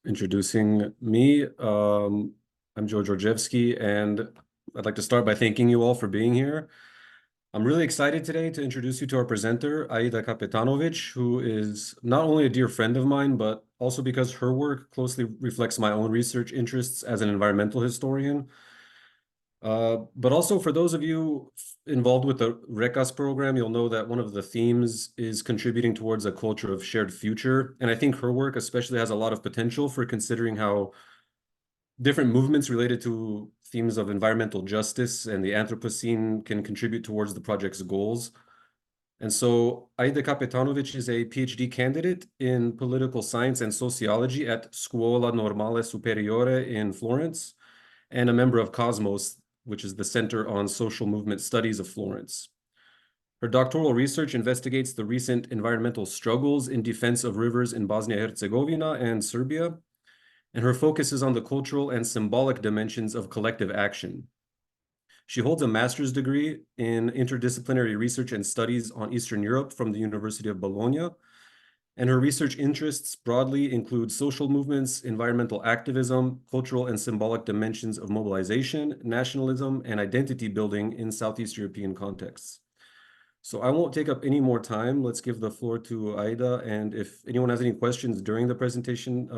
introducing me. I'm Joe Djordjevski, and I'd like to start by thanking you all for being here. I'm really excited today to introduce you to our presenter, Aida Kapetanović, who is not only a dear friend of mine, but also because her work closely reflects my own research interests as an environmental historian. But also for those of you involved with the RECAS program, you'll know that one of the themes is contributing towards a culture of shared future. And I think her work especially has a lot of potential for considering how different movements related to themes of environmental justice and the Anthropocene can contribute towards the project's goals. And so Aida Kapetanović is a PhD candidate in political science and sociology at Scuola Normale Superiore in Florence, and a member of Cosmos, which is the Center on Social Movement Studies of Florence. Her doctoral research investigates the recent environmental struggles in defense of rivers in Bosnia-Herzegovina and Serbia, and her focus is on the cultural and symbolic dimensions of collective action. She holds a master's degree in interdisciplinary research and studies on Eastern Europe from the University of Bologna, and her research interests broadly include social movements, environmental activism, cultural and symbolic dimensions of mobilization, nationalism, and identity building in Southeast European contexts. So I won't take up any more time. Let's give the floor to Aida, and if anyone has any questions during the presentation,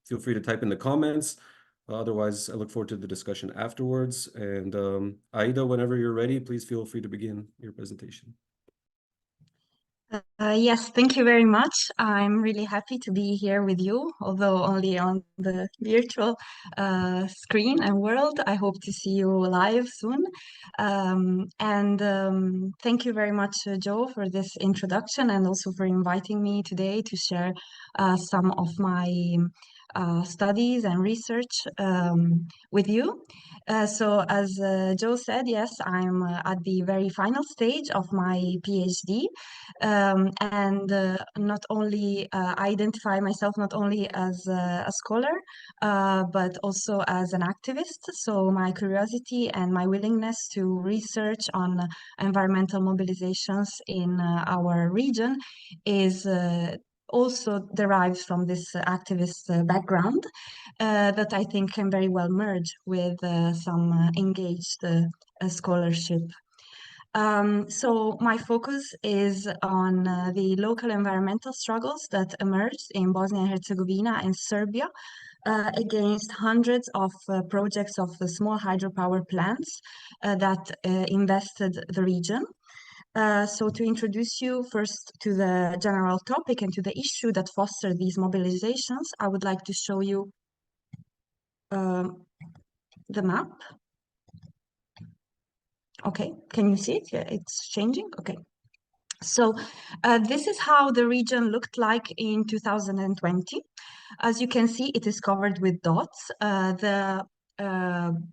feel free to type in the comments. Otherwise, I look forward to the discussion afterwards. And Aida, whenever you're ready, please feel free to begin your presentation. Yes, thank you very much. I'm really happy to be here with you, although only on the virtual screen and world. I hope to see you live soon. Thank you very much, Joe, for this introduction and also for inviting me today to share some of my studies and research with you. So as Joe said, yes, I'm at the very final stage of my PhD. Not only I identify myself not only as a scholar, but also as an activist. So my curiosity and my willingness to research on environmental mobilizations in our region is also derives from this activist background that I think can very well merge with some engaged scholarship. So my focus is on the local environmental struggles that emerged in Bosnia-Herzegovina and Serbia against hundreds of projects of small hydropower plants that invested the region. So to introduce you first to the general topic and to the issue that fostered these mobilizations, I would like to show you the map. Okay, can you see it? Yeah, it's changing. Okay. So this is how the region looked like in 2020. As you can see, it is covered with dots. The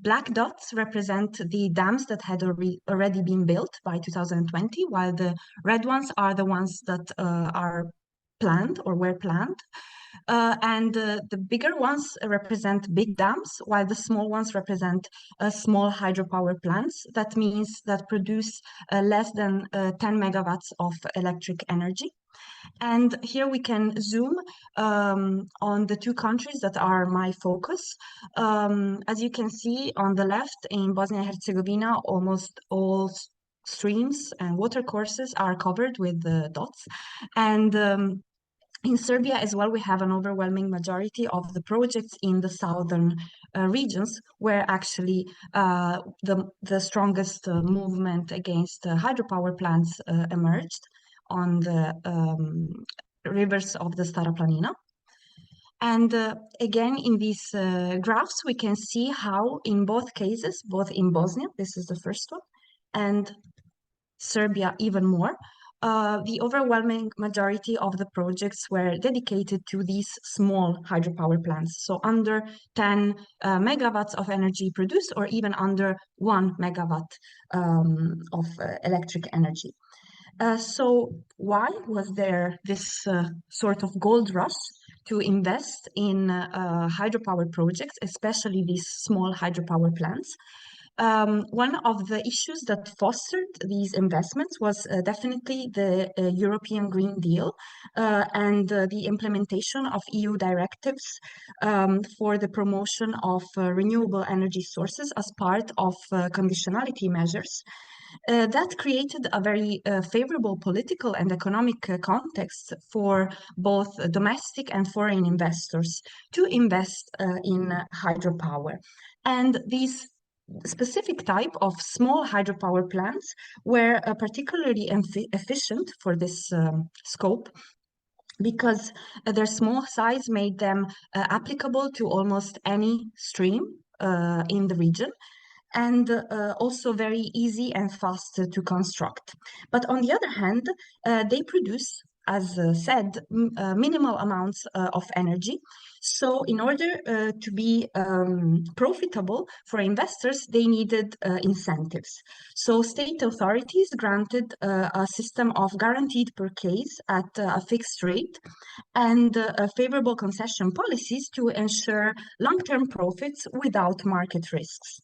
black dots represent the dams that had already been built by 2020, while the red ones are the ones that are planned or were planned. The bigger ones represent big dams, while the small ones represent small hydropower plants. That means that produce less than 10 megawatts of electric energy. And here we can zoom on the two countries that are my focus. As you can see on the left, in Bosnia-Herzegovina, almost all streams and water courses are covered with the dots. And in Serbia as well, we have an overwhelming majority of the projects in the southern regions, where actually the strongest movement against hydropower plants emerged on the rivers of the Stara Planina. And again, in these graphs, we can see how in both cases, both in Bosnia, this is the first one, and Serbia even more, the overwhelming majority of the projects were dedicated to these small hydropower plants, so under 10 megawatts of energy produced, or even under 1 megawatt of electric energy. So why was there this sort of gold rush to invest in hydropower projects, especially these small hydropower plants? One of the issues that fostered these investments was definitely the European Green Deal and the implementation of EU directives for the promotion of renewable energy sources as part of conditionality measures. That created a very favorable political and economic context for both domestic and foreign investors to invest in hydropower. And these specific type of small hydropower plants were particularly efficient for this scope because their small size made them applicable to almost any stream in the region, and also very easy and fast to construct. But on the other hand, they produce, as said, minimal amounts of energy. So in order to be profitable for investors, they needed incentives. So state authorities granted a system of guaranteed purchase at a fixed rate and favorable concession policies to ensure long-term profits without market risks.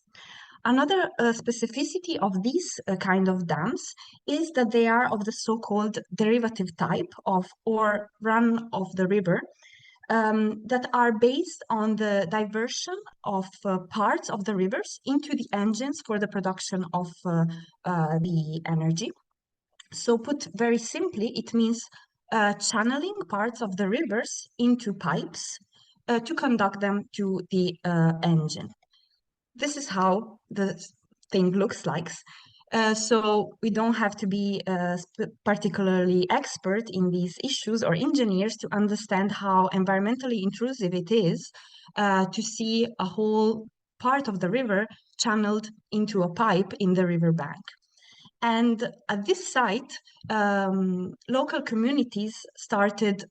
Another specificity of these kind of dams is that they are of the so-called derivative type of or run of the river that are based on the diversion of parts of the rivers into the engines for the production of the energy. So put very simply, it means channeling parts of the rivers into pipes to conduct them to the engine. This is how the thing looks like. So we don't have to be particularly expert in these issues or engineers to understand how environmentally intrusive it is to see a whole part of the river channeled into a pipe in the riverbank. And at this site, local communities started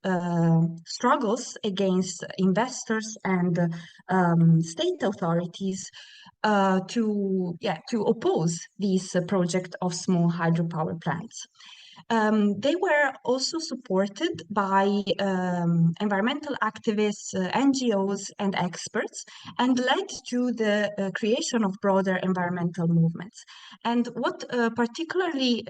struggles against investors and state authorities to oppose this project of small hydropower plants. They were also supported by environmental activists, NGOs, and experts, and led to the creation of broader environmental movements. And what particularly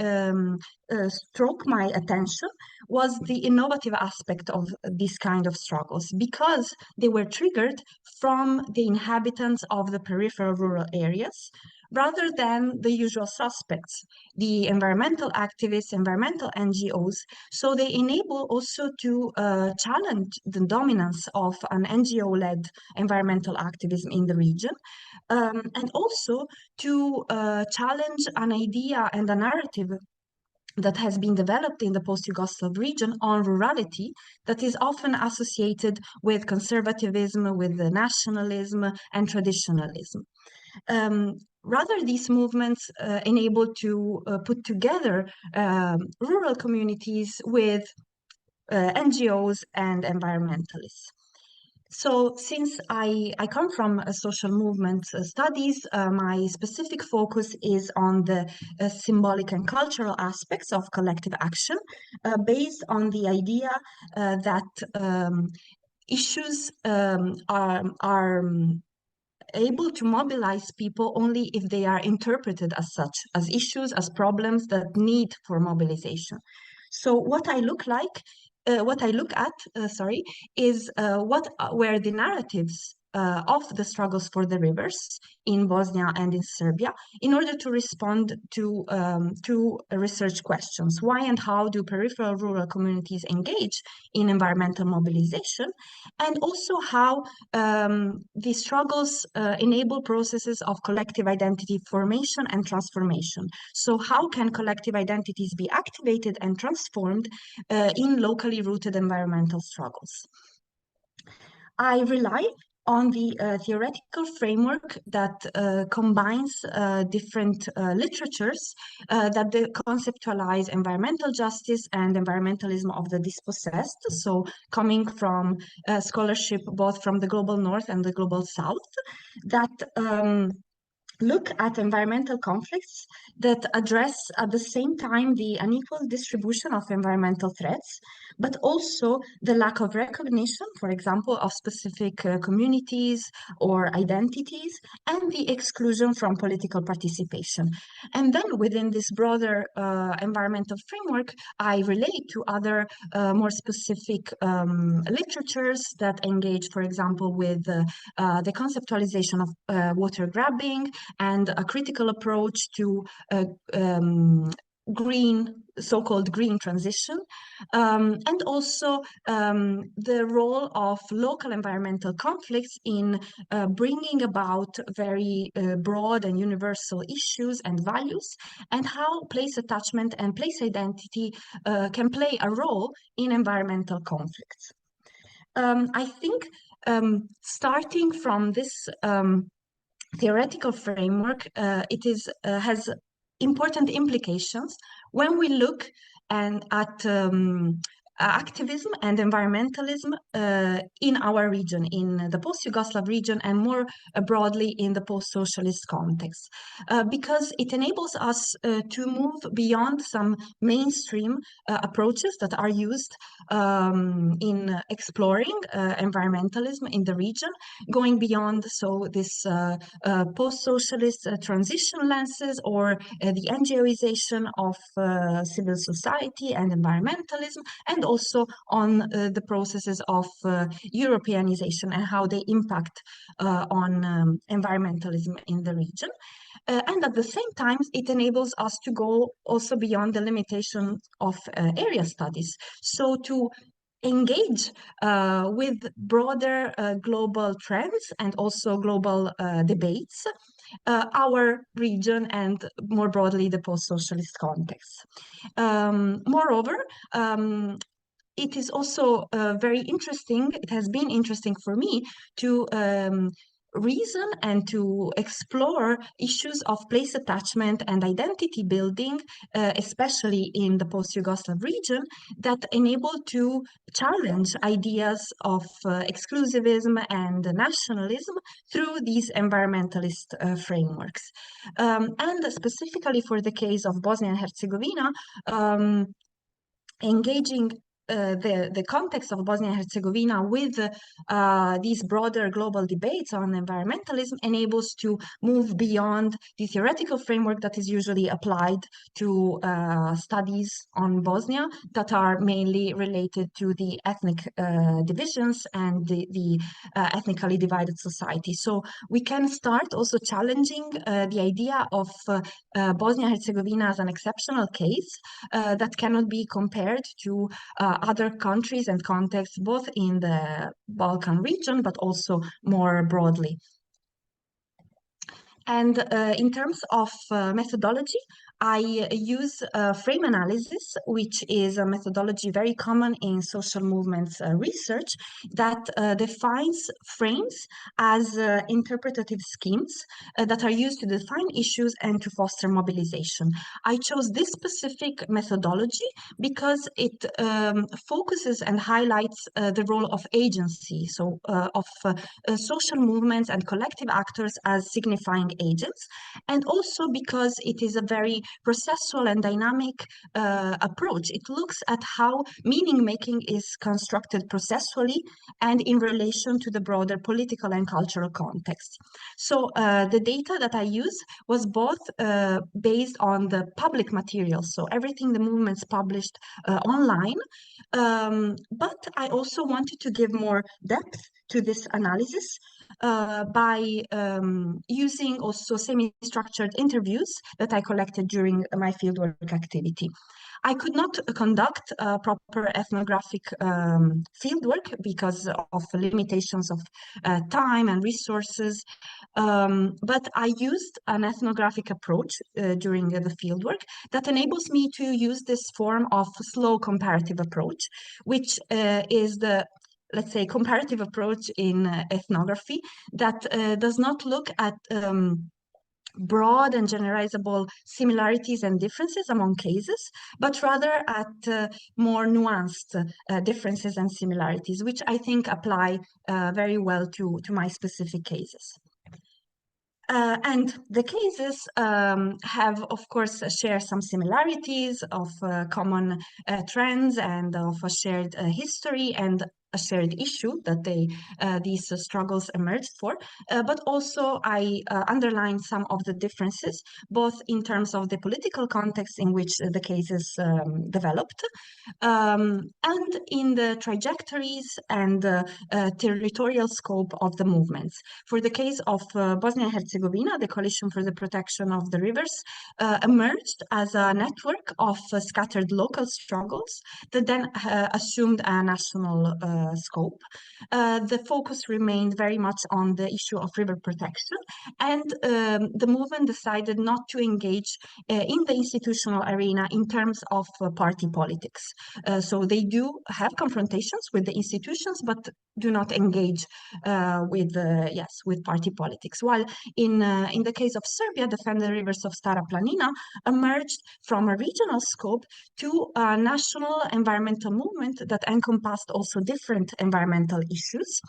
struck my attention was the innovative aspect of this kind of struggles, because they were triggered from the inhabitants of the peripheral rural areas, rather than the usual suspects, the environmental activists, environmental NGOs. So they enable also to challenge the dominance of an NGO-led environmental activism in the region, and also to challenge an idea and a narrative that has been developed in the post-Yugoslav region on rurality that is often associated with conservatism, with nationalism and traditionalism. Rather, these movements enable to put together rural communities with NGOs and environmentalists. So since I come from social movement studies, my specific focus is on the symbolic and cultural aspects of collective action, based on the idea that issues are able to mobilize people only if they are interpreted as such, as issues, as problems that need for mobilization. So what I look at, is what were the narratives of the struggles for the rivers in Bosnia and in Serbia, in order to respond to research questions. Why and how do peripheral rural communities engage in environmental mobilization? And also how these struggles enable processes of collective identity formation and transformation. So how can collective identities be activated and transformed in locally rooted environmental struggles? I rely on the theoretical framework that combines different literatures that conceptualize environmental justice and environmentalism of the dispossessed. So coming from scholarship both from the global north and the global south, that look at environmental conflicts that address at the same time the unequal distribution of environmental threats, but also the lack of recognition, for example, of specific communities or identities, and the exclusion from political participation. And then within this broader environmental framework, I relate to other more specific literatures that engage, for example, with the conceptualization of water grabbing, and a critical approach to so-called green transition, and also the role of local environmental conflicts in bringing about very broad and universal issues and values, and how place attachment and place identity can play a role in environmental conflicts. I think starting from this theoretical framework, it has important implications when we look at activism and environmentalism in our region, in the post-Yugoslav region, and more broadly in the post-socialist context, because it enables us to move beyond some mainstream approaches that are used in exploring environmentalism in the region, going beyond this post-socialist transition lenses, or the NGOization of civil society and environmentalism, and also on the processes of Europeanization and how they impact on environmentalism in the region. And at the same time, it enables us to go also beyond the limitations of area studies. So to engage with broader global trends and also global debates, our region, and more broadly the post-socialist context. Moreover, it is also very interesting, it has been interesting for me to reason and to explore issues of place attachment and identity building, especially in the post-Yugoslav region, that enable to challenge ideas of exclusivism and nationalism through these environmentalist frameworks. And specifically for the case of Bosnia and Herzegovina, engaging the context of Bosnia and Herzegovina with these broader global debates on environmentalism enables to move beyond the theoretical framework that is usually applied to studies on Bosnia that are mainly related to the ethnic divisions and the ethnically divided society. So we can start also challenging the idea of Bosnia and Herzegovina as an exceptional case that cannot be compared to other countries and contexts, both in the Balkan region, but also more broadly. And in terms of methodology, I use frame analysis, which is a methodology very common in social movements research that defines frames as interpretative schemes that are used to define issues and to foster mobilization. I chose this specific methodology because it focuses and highlights the role of agency, so of social movements and collective actors as signifying agents, and also because it is a very processual and dynamic approach. It looks at how meaning making is constructed processually and in relation to the broader political and cultural context. So the data that I used was both based on the public materials, so everything the movements published online, but I also wanted to give more depth to this analysis by using also semi-structured interviews that I collected during my fieldwork activity. I could not conduct proper ethnographic fieldwork because of the limitations of time and resources, but I used an ethnographic approach during the fieldwork that enables me to use this form of slow comparative approach, which is the, let's say, comparative approach in ethnography that does not look at broad and generalizable similarities and differences among cases, but rather at more nuanced differences and similarities, which I think apply very well to my specific cases. And the cases have, of course, share some similarities of common trends and of a shared history and a shared issue that these struggles emerged for. But also I underline some of the differences, both in terms of the political context in which the cases developed, and in the trajectories and territorial scope of the movements. For the case of Bosnia-Herzegovina, the Coalition for the Protection of the Rivers emerged as a network of scattered local struggles that then assumed a national scope. The focus remained very much on the issue of river protection, and the movement decided not to engage in the institutional arena in terms of party politics. So they do have confrontations with the institutions, but do not engage with party politics. While in the case of Serbia, Defend the Rivers of Stara Planina emerged from a regional scope to a national environmental movement that encompassed also different environmental issues.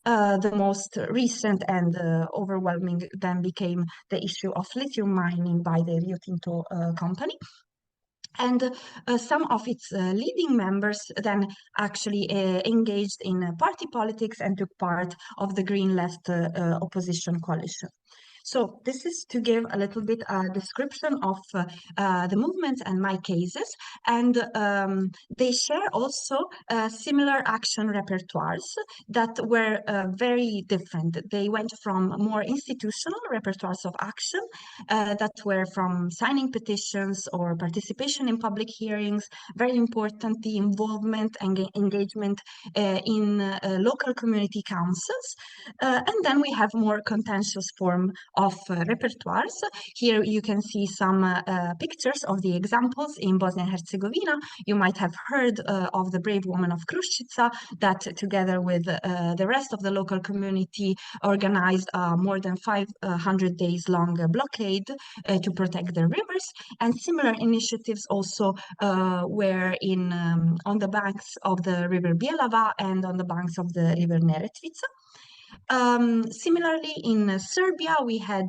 The most recent and overwhelming then became the issue of lithium mining by the Rio Tinto company. And some of its leading members then actually engaged in party politics and took part of the Green Left opposition coalition. So this is to give a little bit a description of the movements and my cases, and they share also similar action repertoires that were very different. They went from more institutional repertoires of action that were from signing petitions or participation in public hearings, very important, the involvement and engagement in local community councils, and then we have more contentious form of repertoires. Here you can see some pictures of the examples in Bosnia and Herzegovina. You might have heard of the brave woman of Kruščica that together with the rest of the local community organized more than 500 days long blockade to protect their rivers. And similar initiatives also were on the banks of the river Bjelava and on the banks of the river Neretvica. Similarly, in Serbia, we had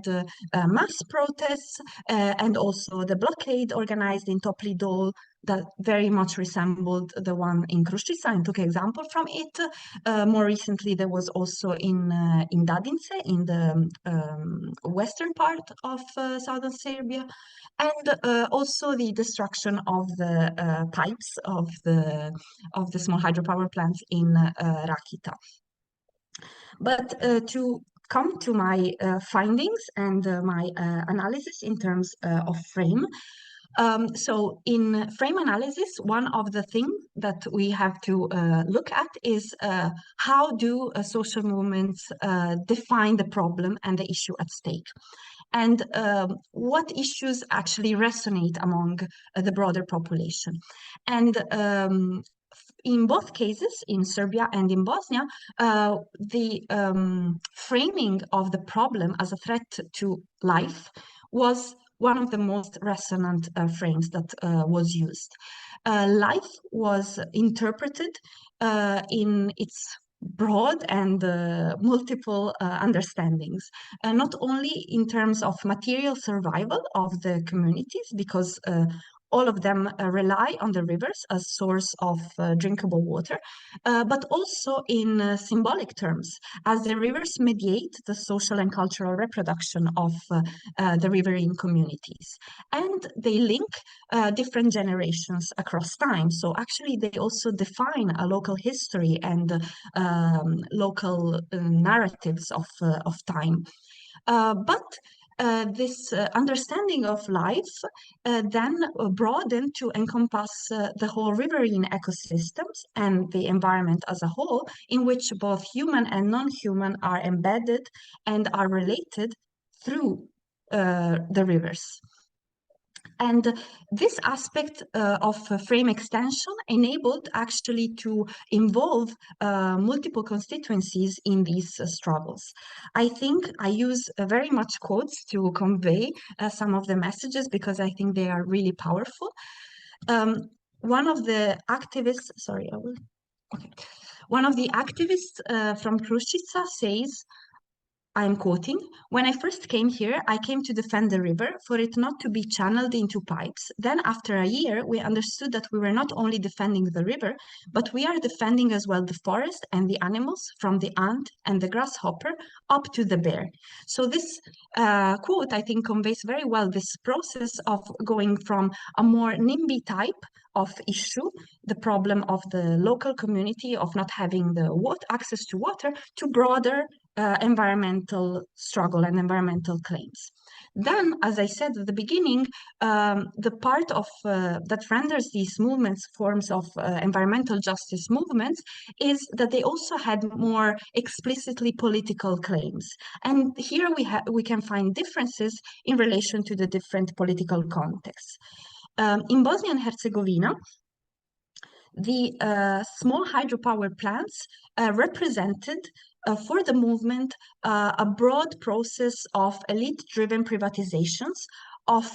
mass protests and also the blockade organized in Topli Dol that very much resembled the one in Kruščica and took example from it. More recently, there was also in Dadince, in the western part of southern Serbia, and also the destruction of the pipes of the small hydropower plants in Rakita. But to come to my findings and my analysis in terms of frame. So in frame analysis, one of the things that we have to look at is how do social movements define the problem and the issue at stake? And what issues actually resonate among the broader population? And in both cases, in Serbia and in Bosnia, the framing of the problem as a threat to life was one of the most resonant frames that was used. Life was interpreted in its broad and multiple understandings, not only in terms of material survival of the communities, because all of them rely on the rivers as source of drinkable water, but also in symbolic terms, as the rivers mediate the social and cultural reproduction of the riverine communities. And they link different generations across time. So actually they also define a local history and local narratives of time. But this understanding of life then broadened to encompass the whole riverine ecosystems and the environment as a whole, in which both human and non-human are embedded and are related through the rivers. And this aspect of frame extension enabled actually to involve multiple constituencies in these struggles. I think I use very much quotes to convey some of the messages because I think they are really powerful. One of the activists, one of the activists from Kruščica says, I'm quoting, "When I first came here, I came to defend the river for it not to be channeled into pipes. Then after a year, we understood that we were not only defending the river, but we are defending as well the forest and the animals, from the ant and the grasshopper up to the bear." So this quote, I think, conveys very well this process of going from a more NIMBY type of issue, the problem of the local community of not having the access to water, to broader environmental struggle and environmental claims. Then, as I said at the beginning, the part of that renders these movements forms of environmental justice movements is that they also had more explicitly political claims. And here we can find differences in relation to the different political contexts. In Bosnia and Herzegovina, the small hydropower plants represented for the movement a broad process of elite-driven privatizations of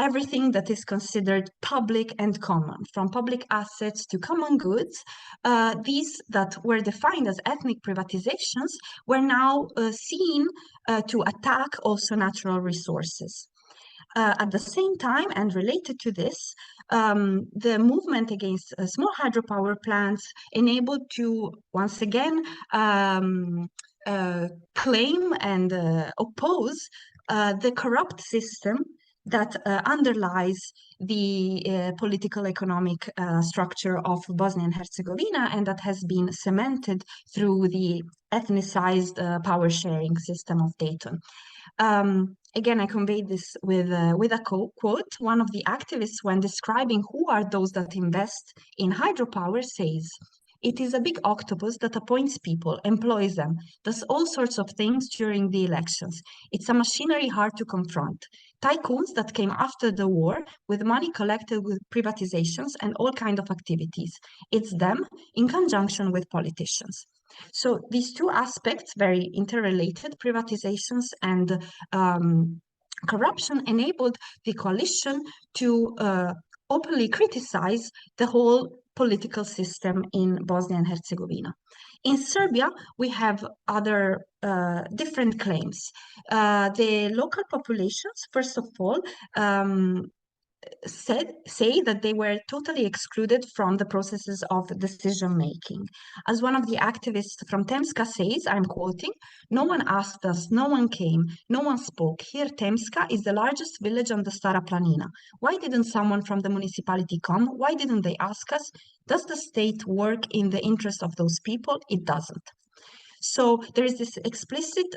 everything that is considered public and common, from public assets to common goods. These that were defined as ethnic privatizations were now seen to attack also natural resources. At the same time, and related to this, the movement against small hydropower plants enabled to once again claim and oppose the corrupt system that underlies the political economic structure of Bosnia and Herzegovina, and that has been cemented through the ethnicized power sharing system of Dayton. Again, I conveyed this with a quote. One of the activists, when describing who are those that invest in hydropower, says, "It is a big octopus that appoints people, employs them, does all sorts of things during the elections. It's a machinery hard to confront. Tycoons that came after the war with money collected with privatizations and all kinds of activities. It's them in conjunction with politicians." So these two aspects, very interrelated, privatizations and corruption, enabled the coalition to openly criticize the whole political system in Bosnia and Herzegovina. In Serbia, we have other different claims. The local populations, first of all, say that they were totally excluded from the processes of decision making. As one of the activists from Temska says, I'm quoting, "No one asked us, no one came, no one spoke. Here Temska is the largest village on the Stara Planina. Why didn't someone from the municipality come? Why didn't they ask us? Does the state work in the interest of those people? It doesn't." So there is this explicit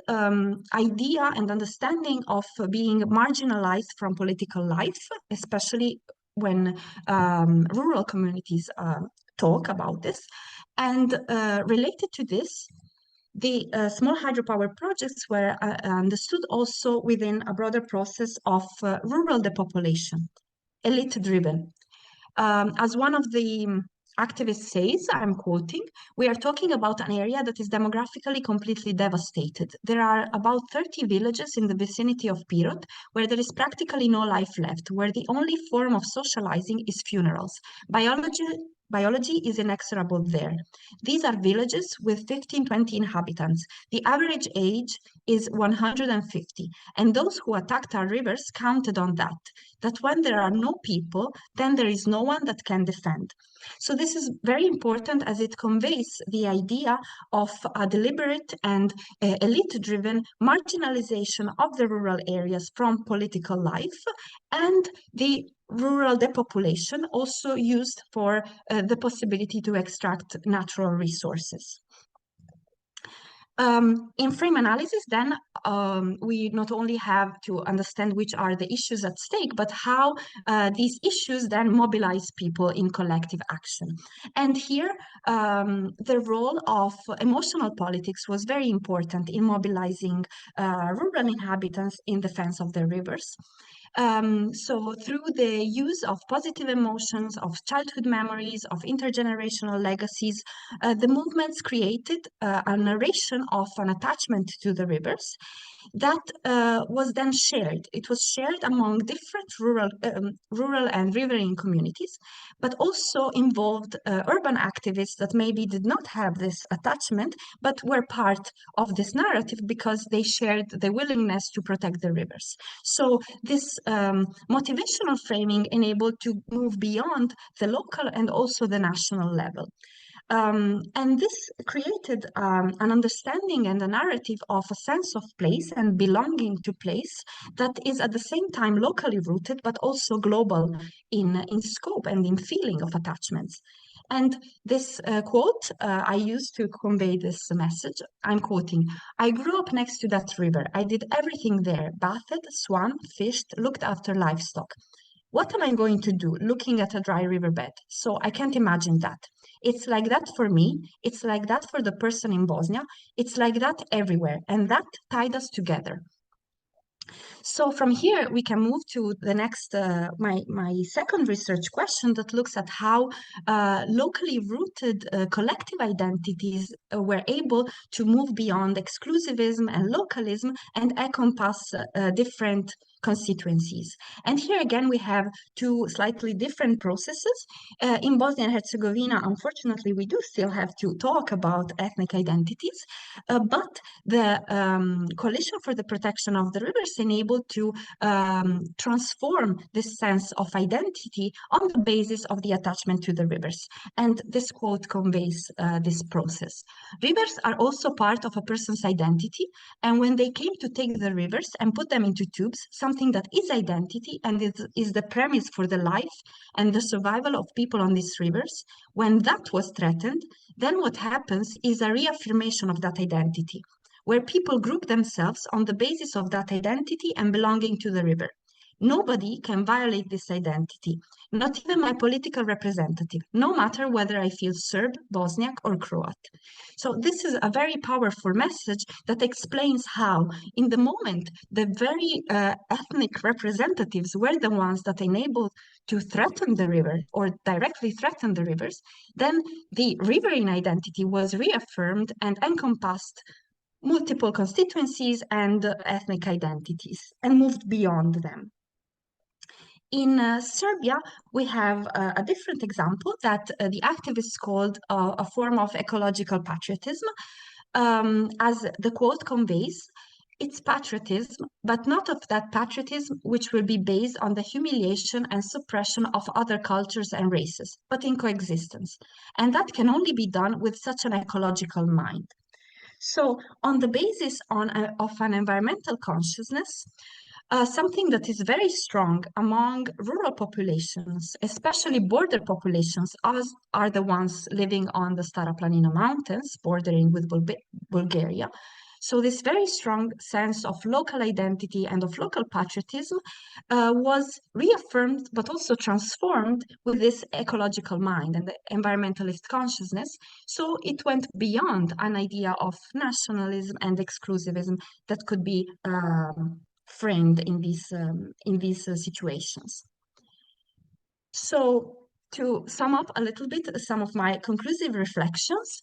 idea and understanding of being marginalized from political life, especially when rural communities talk about this. And related to this, the small hydropower projects were understood also within a broader process of rural depopulation, elite-driven. As one of the activist says, I'm quoting, "We are talking about an area that is demographically completely devastated. There are about 30 villages in the vicinity of Pirot where there is practically no life left, where the only form of socializing is funerals. Biology is inexorable there. These are villages with 15-20 inhabitants. The average age is 150, and those who attacked our rivers counted on that when there are no people, then there is no one that can defend." So this is very important as it conveys the idea of a deliberate and elite-driven marginalization of the rural areas from political life, and the rural depopulation also used for the possibility to extract natural resources. In frame analysis, then, we not only have to understand which are the issues at stake, but how these issues then mobilize people in collective action. And here, the role of emotional politics was very important in mobilizing rural inhabitants in defense of their rivers. So through the use of positive emotions, of childhood memories, of intergenerational legacies, the movements created a narration of an attachment to the rivers that was then shared. It was shared among different rural and riverine communities, but also involved urban activists that maybe did not have this attachment, but were part of this narrative because they shared the willingness to protect the rivers. So this motivational framing enabled to move beyond the local and also the national level. And this created an understanding and a narrative of a sense of place and belonging to place that is at the same time locally rooted, but also global in scope and in feeling of attachments. And this quote I used to convey this message. I'm quoting, "I grew up next to that river. I did everything there, bathed, swam, fished, looked after livestock. What am I going to do looking at a dry riverbed? So I can't imagine that. It's like that for me. It's like that for the person in Bosnia. It's like that everywhere. And that tied us together." So from here, we can move to the next, my second research question that looks at how locally rooted collective identities were able to move beyond exclusivism and localism and encompass different constituencies. And here again, we have two slightly different processes. In Bosnia and Herzegovina, unfortunately, we do still have to talk about ethnic identities, but the Coalition for the Protection of the Rivers enabled to transform this sense of identity on the basis of the attachment to the rivers. And this quote conveys this process. "Rivers are also part of a person's identity, and when they came to take the rivers and put them into tubes, something that is identity and is the premise for the life and the survival of people on these rivers, when that was threatened, then what happens is a reaffirmation of that identity, where people group themselves on the basis of that identity and belonging to the river. Nobody can violate this identity, not even my political representative, no matter whether I feel Serb, Bosniak, or Croat." So this is a very powerful message that explains how, in the moment, the very ethnic representatives were the ones that enabled to threaten the river or directly threaten the rivers, then the riverine identity was reaffirmed and encompassed multiple constituencies and ethnic identities and moved beyond them. In Serbia, we have a different example that the activists called a form of ecological patriotism. As the quote conveys, it's patriotism, but not of that patriotism which will be based on the humiliation and suppression of other cultures and races, but in coexistence. And that can only be done with such an ecological mind. So on the basis of an environmental consciousness, something that is very strong among rural populations, especially border populations, as are the ones living on the Stara Planina mountains, bordering with Bulgaria. So this very strong sense of local identity and of local patriotism was reaffirmed, but also transformed with this ecological mind and the environmentalist consciousness. So it went beyond an idea of nationalism and exclusivism that could be framed in these situations. So to sum up a little bit some of my conclusive reflections,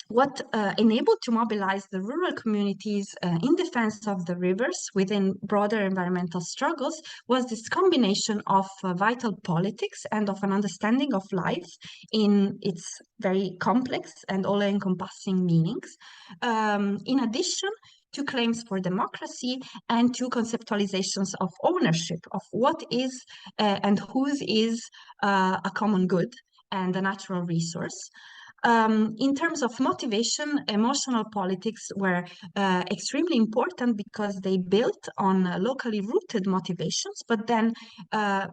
what enabled to mobilize the rural communities in defense of the rivers within broader environmental struggles was this combination of vital politics and of an understanding of life in its very complex and all-encompassing meanings. In addition to claims for democracy and to conceptualizations of ownership of what is and whose is a common good and a natural resource. In terms of motivation, emotional politics were extremely important because they built on locally rooted motivations, but then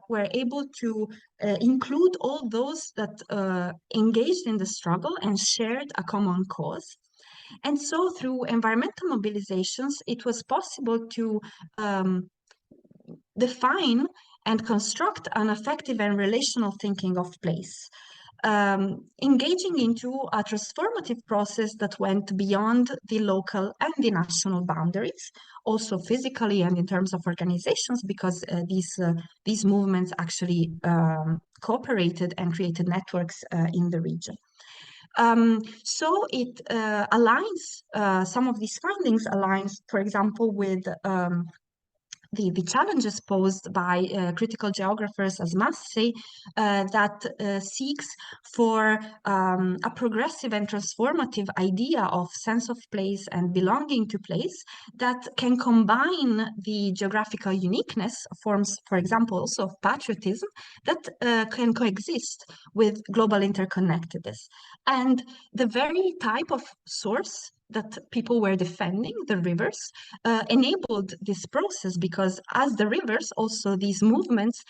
were able to include all those that engaged in the struggle and shared a common cause. And so through environmental mobilizations, it was possible to define and construct an effective and relational thinking of place. Engaging into a transformative process that went beyond the local and the national boundaries, also physically and in terms of organizations, because these movements actually cooperated and created networks in the region. So it aligns, some of these findings aligns, for example, with the challenges posed by critical geographers as Massey that seeks for a progressive and transformative idea of sense of place and belonging to place that can combine the geographical uniqueness forms, for example, also of patriotism that can coexist with global interconnectedness. And the very type of source that people were defending, the rivers, enabled this process because as the rivers, also these movements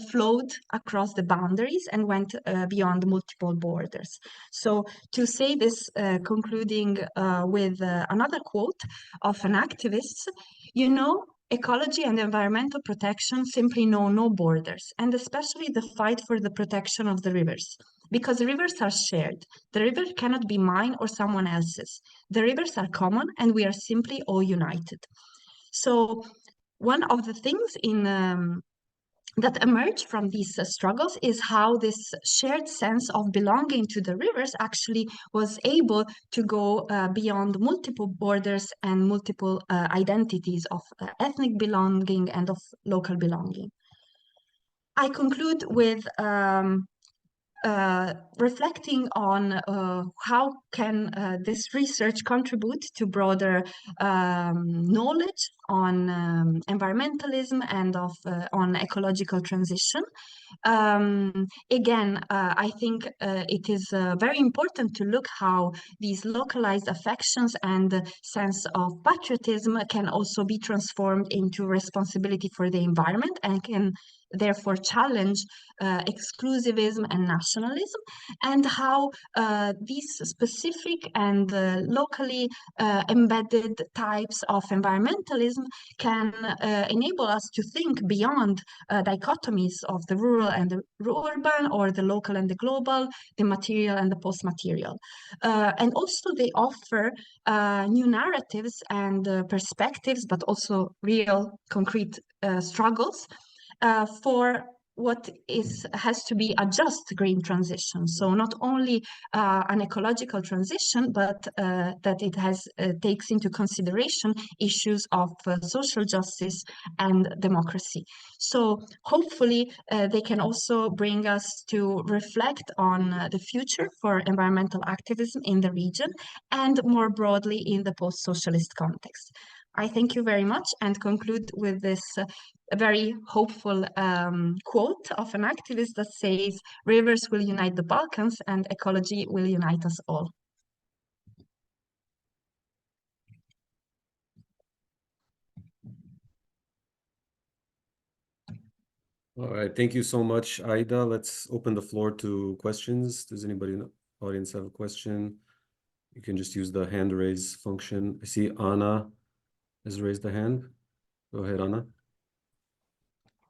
flowed across the boundaries and went beyond multiple borders. So to say this, concluding with another quote of an activist, you know, ecology and environmental protection simply know no borders, and especially the fight for the protection of the rivers. Because rivers are shared. The river cannot be mine or someone else's. The rivers are common and we are simply all united. So one of the things that emerged from these struggles is how this shared sense of belonging to the rivers actually was able to go beyond multiple borders and multiple identities of ethnic belonging and of local belonging. I conclude with reflecting on how can this research contribute to broader knowledge on environmentalism and on ecological transition. Again, I think it is very important to look how these localized affections and sense of patriotism can also be transformed into responsibility for the environment and can therefore challenge exclusivism and nationalism, and how these specific and locally embedded types of environmentalism can enable us to think beyond dichotomies of the rural and the urban, or the local and the global, the material and the post-material. And also they offer new narratives and perspectives, but also real concrete struggles for what has to be a just green transition. So not only an ecological transition, but that it takes into consideration issues of social justice and democracy. So hopefully they can also bring us to reflect on the future for environmental activism in the region and more broadly in the post-socialist context. I thank you very much and conclude with this very hopeful quote of an activist that says, "Rivers will unite the Balkans and ecology will unite us all." All right, thank you so much, Aida. Let's open the floor to questions. Does anybody in the audience have a question? You can just use the hand raise function. I see Anna has raised a hand. Go ahead, Anna.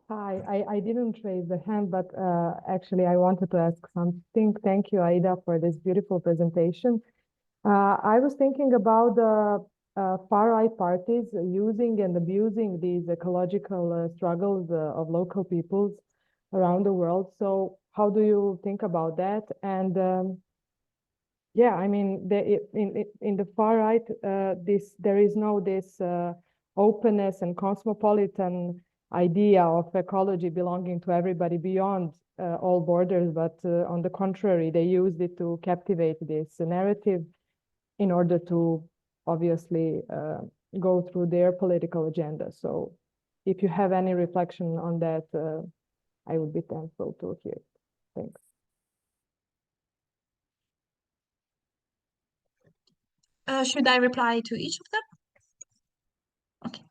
Hi, I didn't raise the hand, but actually I wanted to ask something. Thank you, Aida, for this beautiful presentation. I was thinking about the far-right parties using and abusing these ecological struggles of local peoples around the world. So how do you think about that? And yeah, I mean, in the far-right, there is no this openness and cosmopolitan idea of ecology belonging to everybody beyond all borders, but on the contrary, they used it to captivate this narrative in order to obviously go through their political agenda. So if you have any reflection on that, I would be thankful to hear it. Thanks. Should I reply to each of them? Okay.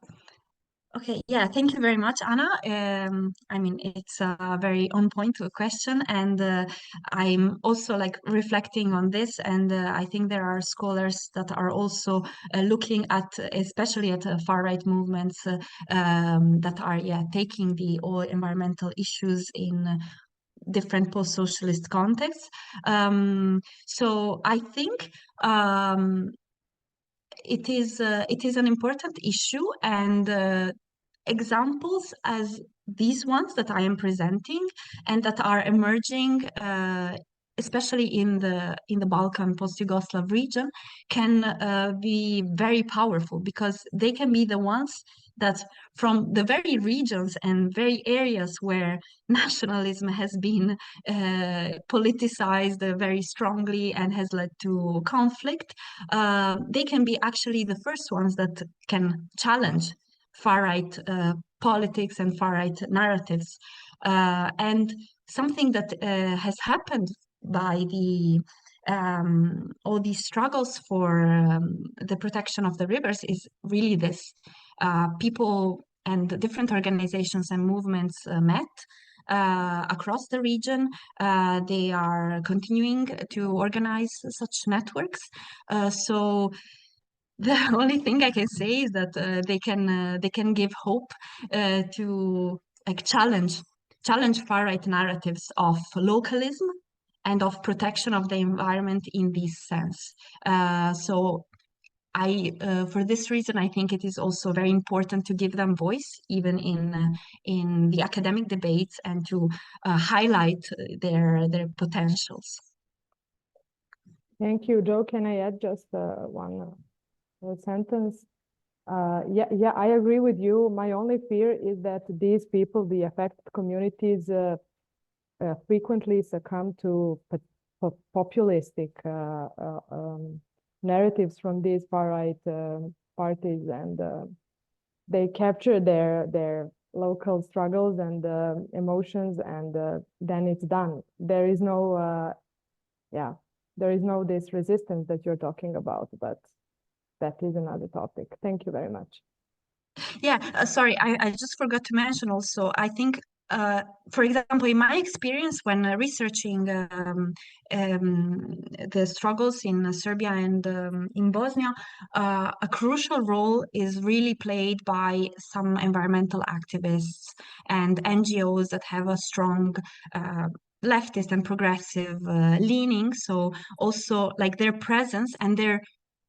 Okay, yeah, thank you very much, Anna. I mean, it's a very on point question, and I'm also like reflecting on this, and I think there are scholars that are also looking at, especially at far right movements that are, yeah, taking the all environmental issues in different post-socialist contexts. So I think it is an important issue, and examples as these ones that I am presenting and that are emerging especially in the Balkan post-Yugoslav region, can be very powerful, because they can be the ones that, from the very regions and very areas where nationalism has been politicized very strongly and has led to conflict, they can be actually the first ones that can challenge far-right politics and far-right narratives. And something that has happened by all these struggles for the protection of the rivers is really this. People and different organizations and movements met across the region. They are continuing to organize such networks. So the only thing I can say is that they can give hope to like challenge far-right narratives of localism and of protection of the environment in this sense. So for this reason, I think it is also very important to give them voice, even in the academic debates, and to highlight their potentials. Thank you, Joe. Can I add just one sentence? Yeah, I agree with you. My only fear is that these people, the affected communities, frequently succumb to populistic narratives from these far-right parties, and they capture their local struggles and emotions, and then it's done. There is no, there is no this resistance that you're talking about, but that is another topic. Thank you very much. Yeah, sorry, I just forgot to mention also, I think, for example, in my experience when researching the struggles in Serbia and in Bosnia, a crucial role is really played by some environmental activists and NGOs that have a strong leftist and progressive leaning. So also like their presence and their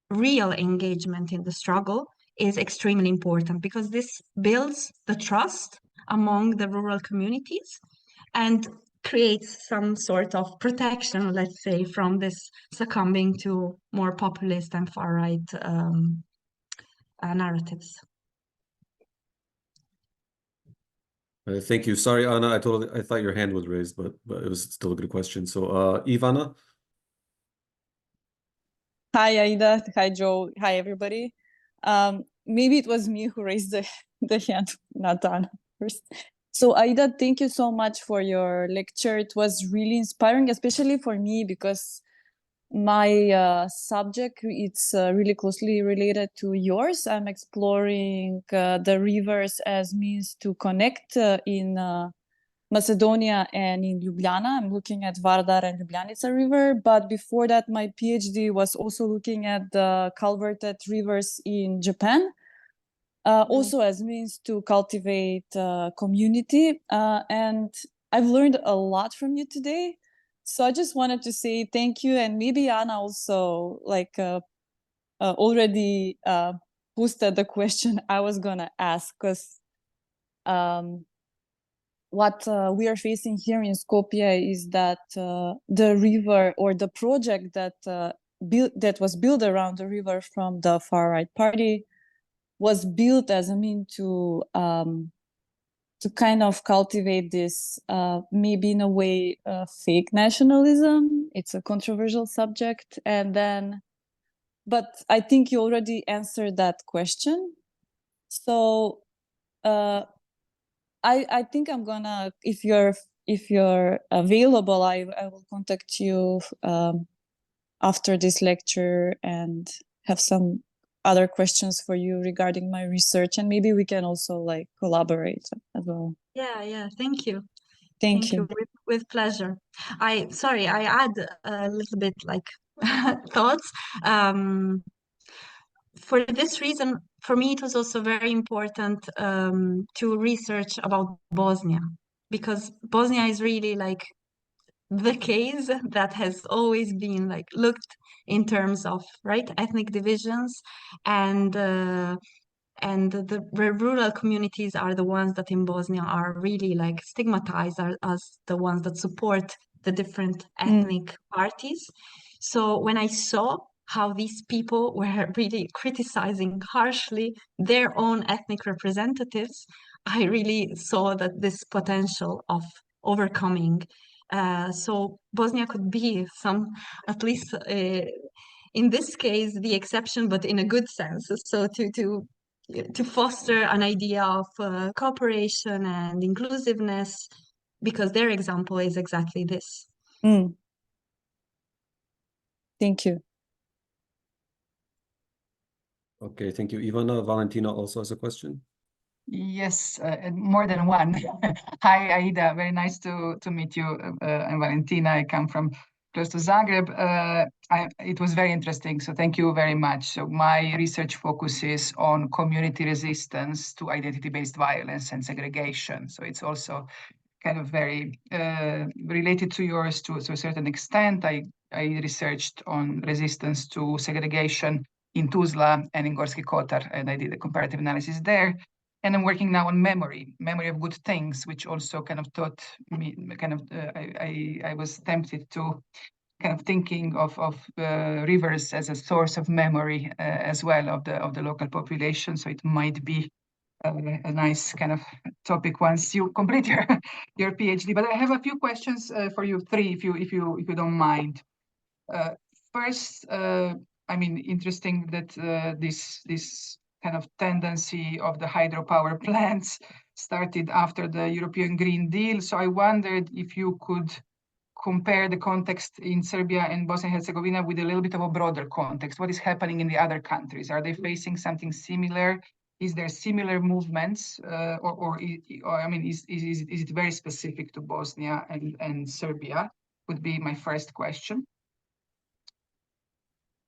real engagement in the struggle is extremely important, because this builds the trust among the rural communities and creates some sort of protection, let's say, from this succumbing to more populist and far-right narratives. Thank you. Sorry, Anna, I thought your hand was raised, but it was still a good question. So, Ivana. Hi, Aida. Hi, Joe. Hi, everybody. Maybe it was me who raised the hand, not Anna first. So, Aida, thank you so much for your lecture. It was really inspiring, especially for me, because my subject, it's really closely related to yours. I'm exploring the rivers as means to connect in Macedonia and in Ljubljana. I'm looking at Vardar and Ljubljanica River, but before that, my PhD was also looking at the culverted rivers in Japan, also as means to cultivate community. And I've learned a lot from you today. So I just wanted to say thank you, and maybe Anna also already posted the question I was gonna ask, because what we are facing here in Skopje is that the river, or the project that was built around the river from the far-right party, was built as a mean to kind of cultivate this, maybe in a way, fake nationalism. It's a controversial subject, but I think you already answered that question. So I think I'm gonna, if you're available, I will contact you after this lecture and have some other questions for you regarding my research, and maybe we can also like collaborate as well. Yeah, thank you. Thank you. With pleasure. I add a little bit like thoughts. For this reason, for me, it was also very important to research about Bosnia, because Bosnia is really like the case that has always been like looked in terms of ethnic divisions, and the rural communities are the ones that in Bosnia are really like stigmatized as the ones that support the different ethnic parties. So when I saw how these people were really criticizing harshly their own ethnic representatives, I really saw that this potential of overcoming. So Bosnia could be at least in this case, the exception, but in a good sense. So to foster an idea of cooperation and inclusiveness, because their example is exactly this. Thank you. Okay, thank you. Ivana, Valentina also has a question. Yes, more than one. Hi, Aida. Very nice to meet you. I'm Valentina. I come from close to Zagreb. It was very interesting, so thank you very much. So my research focuses on community resistance to identity-based violence and segregation. So it's also kind of very related to yours to a certain extent. I researched on resistance to segregation in Tuzla and in Gorski Kotar, and I did a comparative analysis there. And I'm working now on memory of good things, which also kind of taught me, I was tempted to kind of thinking of rivers as a source of memory as well of the local population. So it might be a nice kind of topic once you complete your PhD. But I have a few questions for you, three, if you don't mind. First, I mean, interesting that this kind of tendency of the hydropower plants started after the European Green Deal. So I wondered if you could compare the context in Serbia and Bosnia-Herzegovina with a little bit of a broader context. What is happening in the other countries? Are they facing something similar? Is there similar movements, or I mean, is it very specific to Bosnia and Serbia? Would be my first question.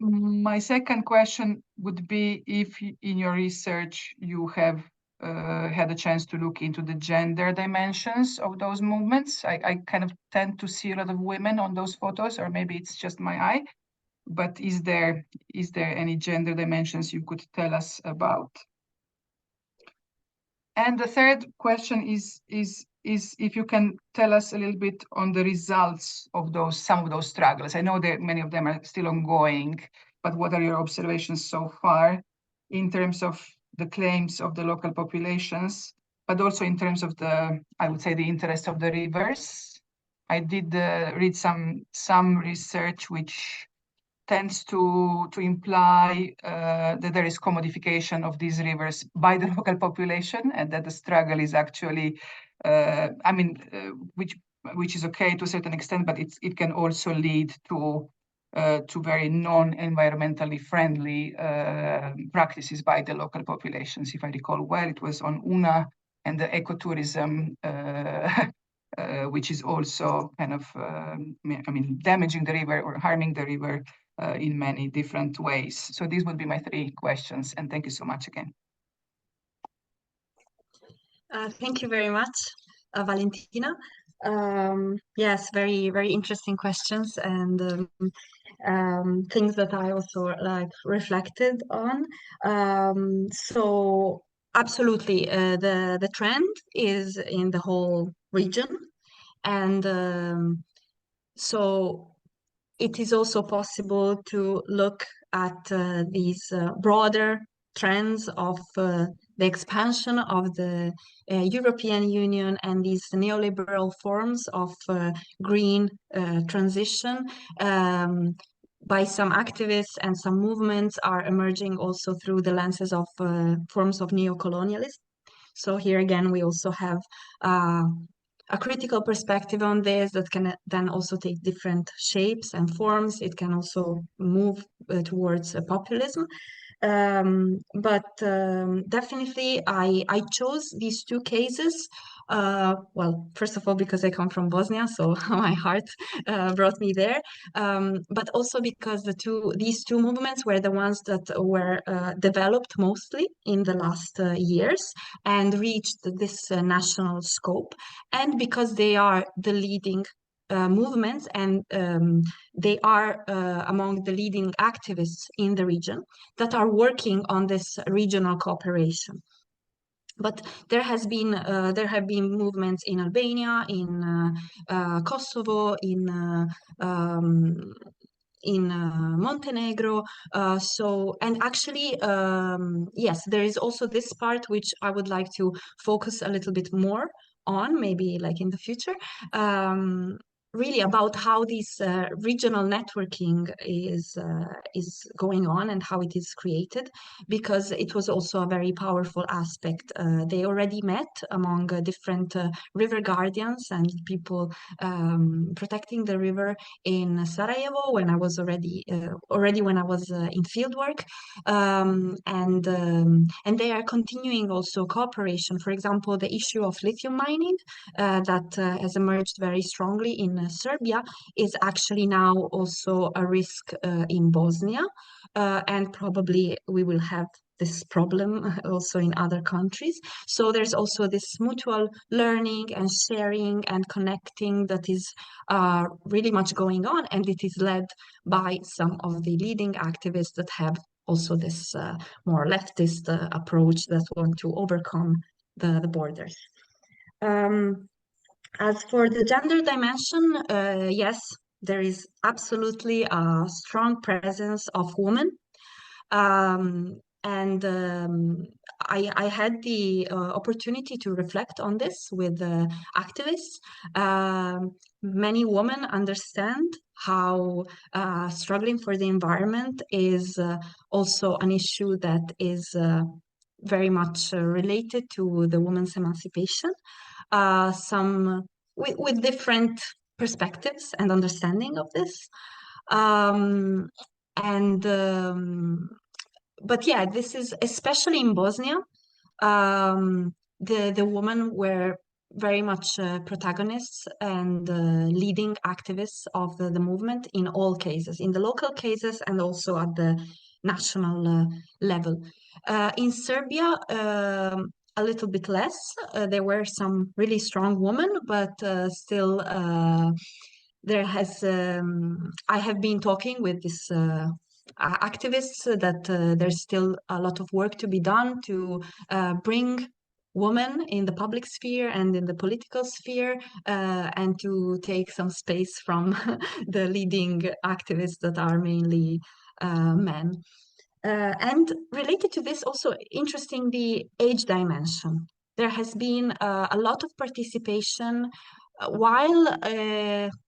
My second question would be if in your research you have had a chance to look into the gender dimensions of those movements. I kind of tend to see a lot of women on those photos, or maybe it's just my eye, but is there any gender dimensions you could tell us about? And the third question is if you can tell us a little bit on the results of some of those struggles. I know that many of them are still ongoing, but what are your observations so far in terms of the claims of the local populations, but also in terms of I would say, the interest of the rivers? I did read some research which tends to imply that there is commodification of these rivers by the local population, and that the struggle is actually, I mean, which is okay to a certain extent, but it can also lead to very non-environmentally friendly practices by the local populations. If I recall well, it was on Una and the ecotourism, which is also kind of, I mean, damaging the river or harming the river in many different ways. So these would be my three questions, and thank you so much again. Thank you very much, Valentina. Yes, very, very interesting questions, and things that I also reflected on. So absolutely, the trend is in the whole region, and so it is also possible to look at these broader trends of the expansion of the European Union and these neoliberal forms of green transition by some activists, and some movements are emerging also through the lenses of forms of neocolonialism. So here again, we also have a critical perspective on this that can then also take different shapes and forms. It can also move towards populism. Definitely, I chose these two cases. Well, first of all, because I come from Bosnia, so my heart brought me there. But also because these two movements were the ones that were developed mostly in the last years and reached this national scope, and because they are the leading movements, and they are among the leading activists in the region that are working on this regional cooperation. But there have been movements in Albania, in Kosovo, in Montenegro. And actually, yes, there is also this part which I would like to focus a little bit more on, maybe like in the future, really about how this regional networking is going on and how it is created, because it was also a very powerful aspect. They already met among different river guardians and people protecting the river in Sarajevo when I was already when I was in fieldwork, and they are continuing also cooperation. For example, the issue of lithium mining that has emerged very strongly in Serbia is actually now also a risk in Bosnia, and probably we will have this problem also in other countries. So there's also this mutual learning and sharing and connecting that is really much going on, and it is led by some of the leading activists that have also this more leftist approach that want to overcome the borders. As for the gender dimension, yes, there is absolutely a strong presence of women. I had the opportunity to reflect on this with activists. Many women understand how struggling for the environment is also an issue that is very much related to the women's emancipation. Some with different perspectives and understanding of this. But yeah, this is especially in Bosnia. The women were very much protagonists and leading activists of the movement in all cases, in the local cases and also at the national level. In Serbia, a little bit less. There were some really strong women, but still there has. I have been talking with this activists that there's still a lot of work to be done to bring women in the public sphere and in the political sphere, and to take some space from the leading activists that are mainly men. And related to this, also interesting, the age dimension. There has been a lot of participation while,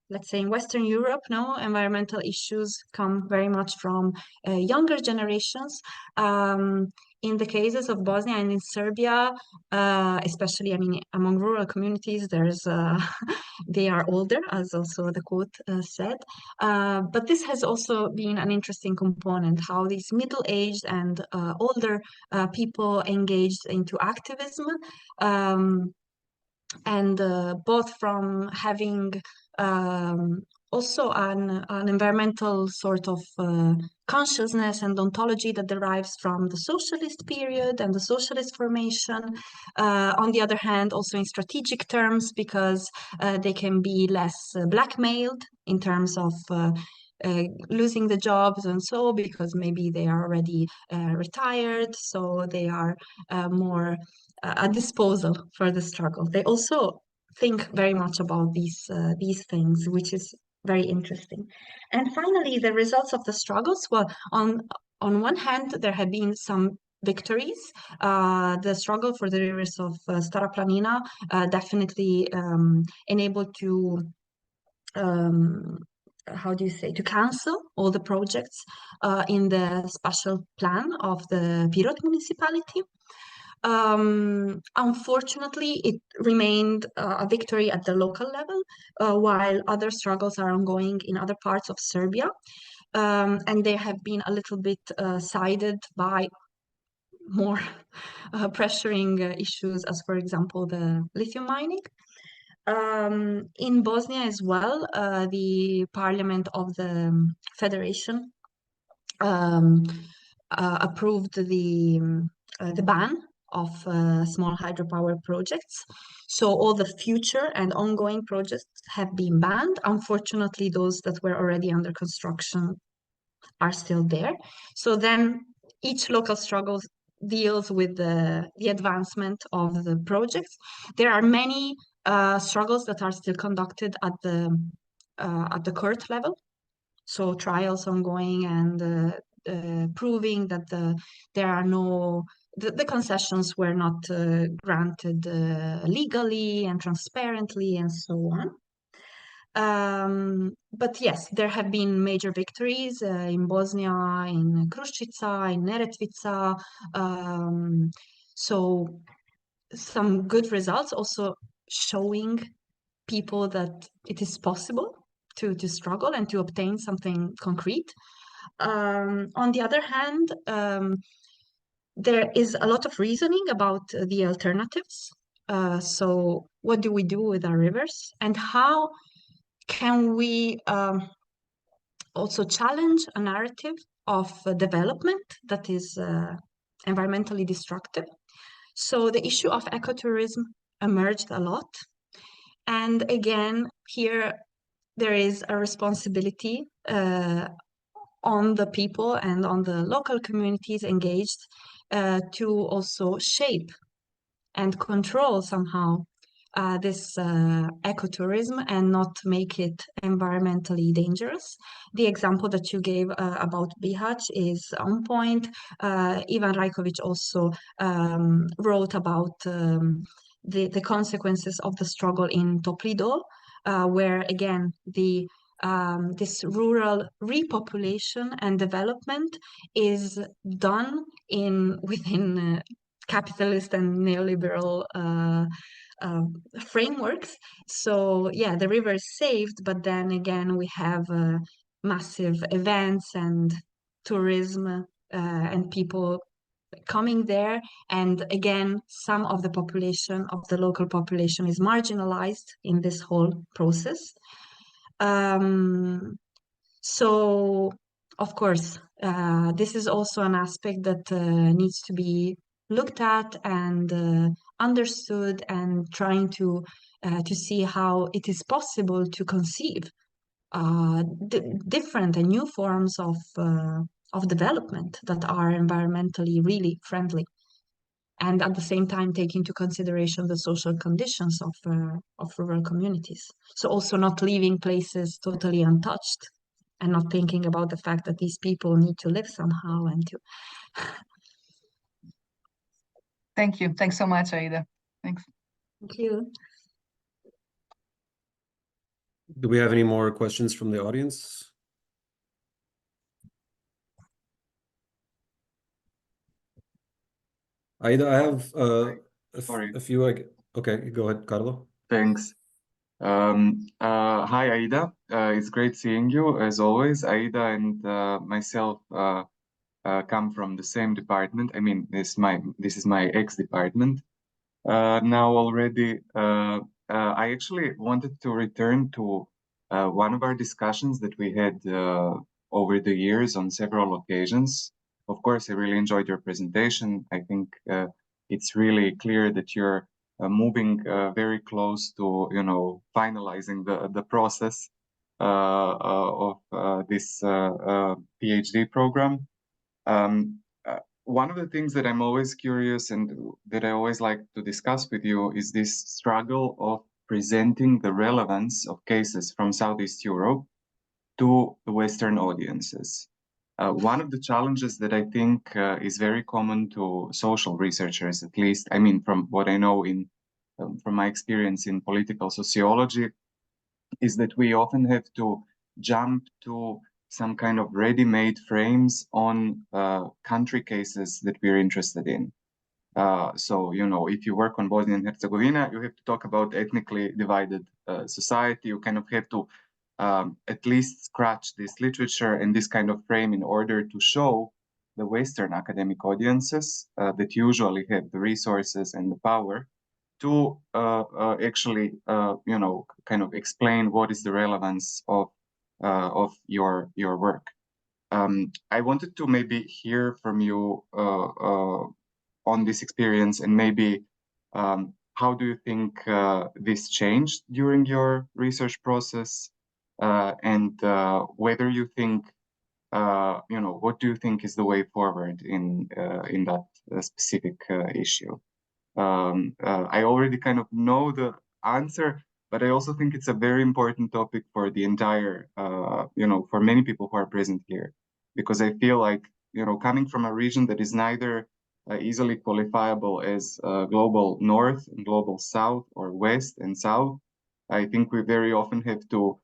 let's say in Western Europe, environmental issues come very much from younger generations. In the cases of Bosnia and in Serbia, especially, I mean, among rural communities, there's they are older, as also the quote said. But this has also been an interesting component, how these middle-aged and older people engaged into activism, and both from having also an environmental sort of consciousness and ontology that derives from the socialist period and the socialist formation. On the other hand, also in strategic terms, because they can be less blackmailed in terms of losing the jobs and so, because maybe they are already retired, so they are more at disposal for the struggle. They also think very much about these things, which is very interesting. And finally, the results of the struggles. Well, on one hand, there have been some victories. The struggle for the rivers of Stara Planina definitely enabled to how do you say, to cancel all the projects in the special plan of the Pirot municipality. Unfortunately, it remained a victory at the local level, while other struggles are ongoing in other parts of Serbia, and they have been a little bit sided by more pressuring issues, as for example the lithium mining. In Bosnia as well, the parliament of the federation approved the ban of small hydropower projects. So all the future and ongoing projects have been banned. Unfortunately, those that were already under construction are still there. So then each local struggle deals with the advancement of the projects. There are many struggles that are still conducted at the court level, so trials ongoing and proving that there are no the concessions were not granted legally and transparently and so on. But yes, there have been major victories in Bosnia, in Kruščica, in Neretvica. So some good results, also showing people that it is possible to struggle and to obtain something concrete. On the other hand, there is a lot of reasoning about the alternatives. So what do we do with our rivers, and how can we also challenge a narrative of development that is environmentally destructive? So the issue of ecotourism emerged a lot. And again, here there is a responsibility on the people and on the local communities engaged to also shape and control somehow this ecotourism and not make it environmentally dangerous. The example that you gave about Bihać is on point. Ivan Rajković also wrote about the consequences of the struggle in Topli Dol, where again this rural repopulation and development is done within capitalist and neoliberal frameworks. So yeah, the river is saved, but then again we have massive events and tourism and people coming there, and again some of the population, of the local population, is marginalized in this whole process. So of course this is also an aspect that needs to be looked at and understood, and trying to see how it is possible to conceive different and new forms of development that are environmentally really friendly, and at the same time take into consideration the social conditions of rural communities. So also not leaving places totally untouched and not thinking about the fact that these people need to live somehow and to. Thank you. Thanks so much, Aida. Thanks. Thank you. Do we have any more questions from the audience? Aida, I have a few. Okay, go ahead, Carlo. Thanks. Hi, Aida. It's great seeing you as always. Aida and myself come from the same department. I mean, this is my ex-department. Now already, I actually wanted to return to one of our discussions that we had over the years on several occasions. Of course, I really enjoyed your presentation. I think it's really clear that you're moving very close to, finalizing the process of this PhD program. One of the things that I'm always curious and that I always like to discuss with you is this struggle of presenting the relevance of cases from Southeast Europe to the Western audiences. One of the challenges that I think is very common to social researchers, at least, I mean, from what I know from my experience in political sociology, is that we often have to jump to some kind of ready-made frames on country cases that we're interested in. So, if you work on Bosnia and Herzegovina, you have to talk about ethnically divided society. You kind of have to at least scratch this literature and this kind of frame in order to show the Western academic audiences that usually have the resources and the power to actually, kind of explain what is the relevance of your work. I wanted to maybe hear from you on this experience, and maybe how do you think this changed during your research process, and whether you think what do you think is the way forward in that specific issue? I already kind of know the answer, but I also think it's a very important topic for the entire, for many people who are present here, because I feel like, coming from a region that is neither easily qualifiable as global north and global south or west and south, I think we very often have to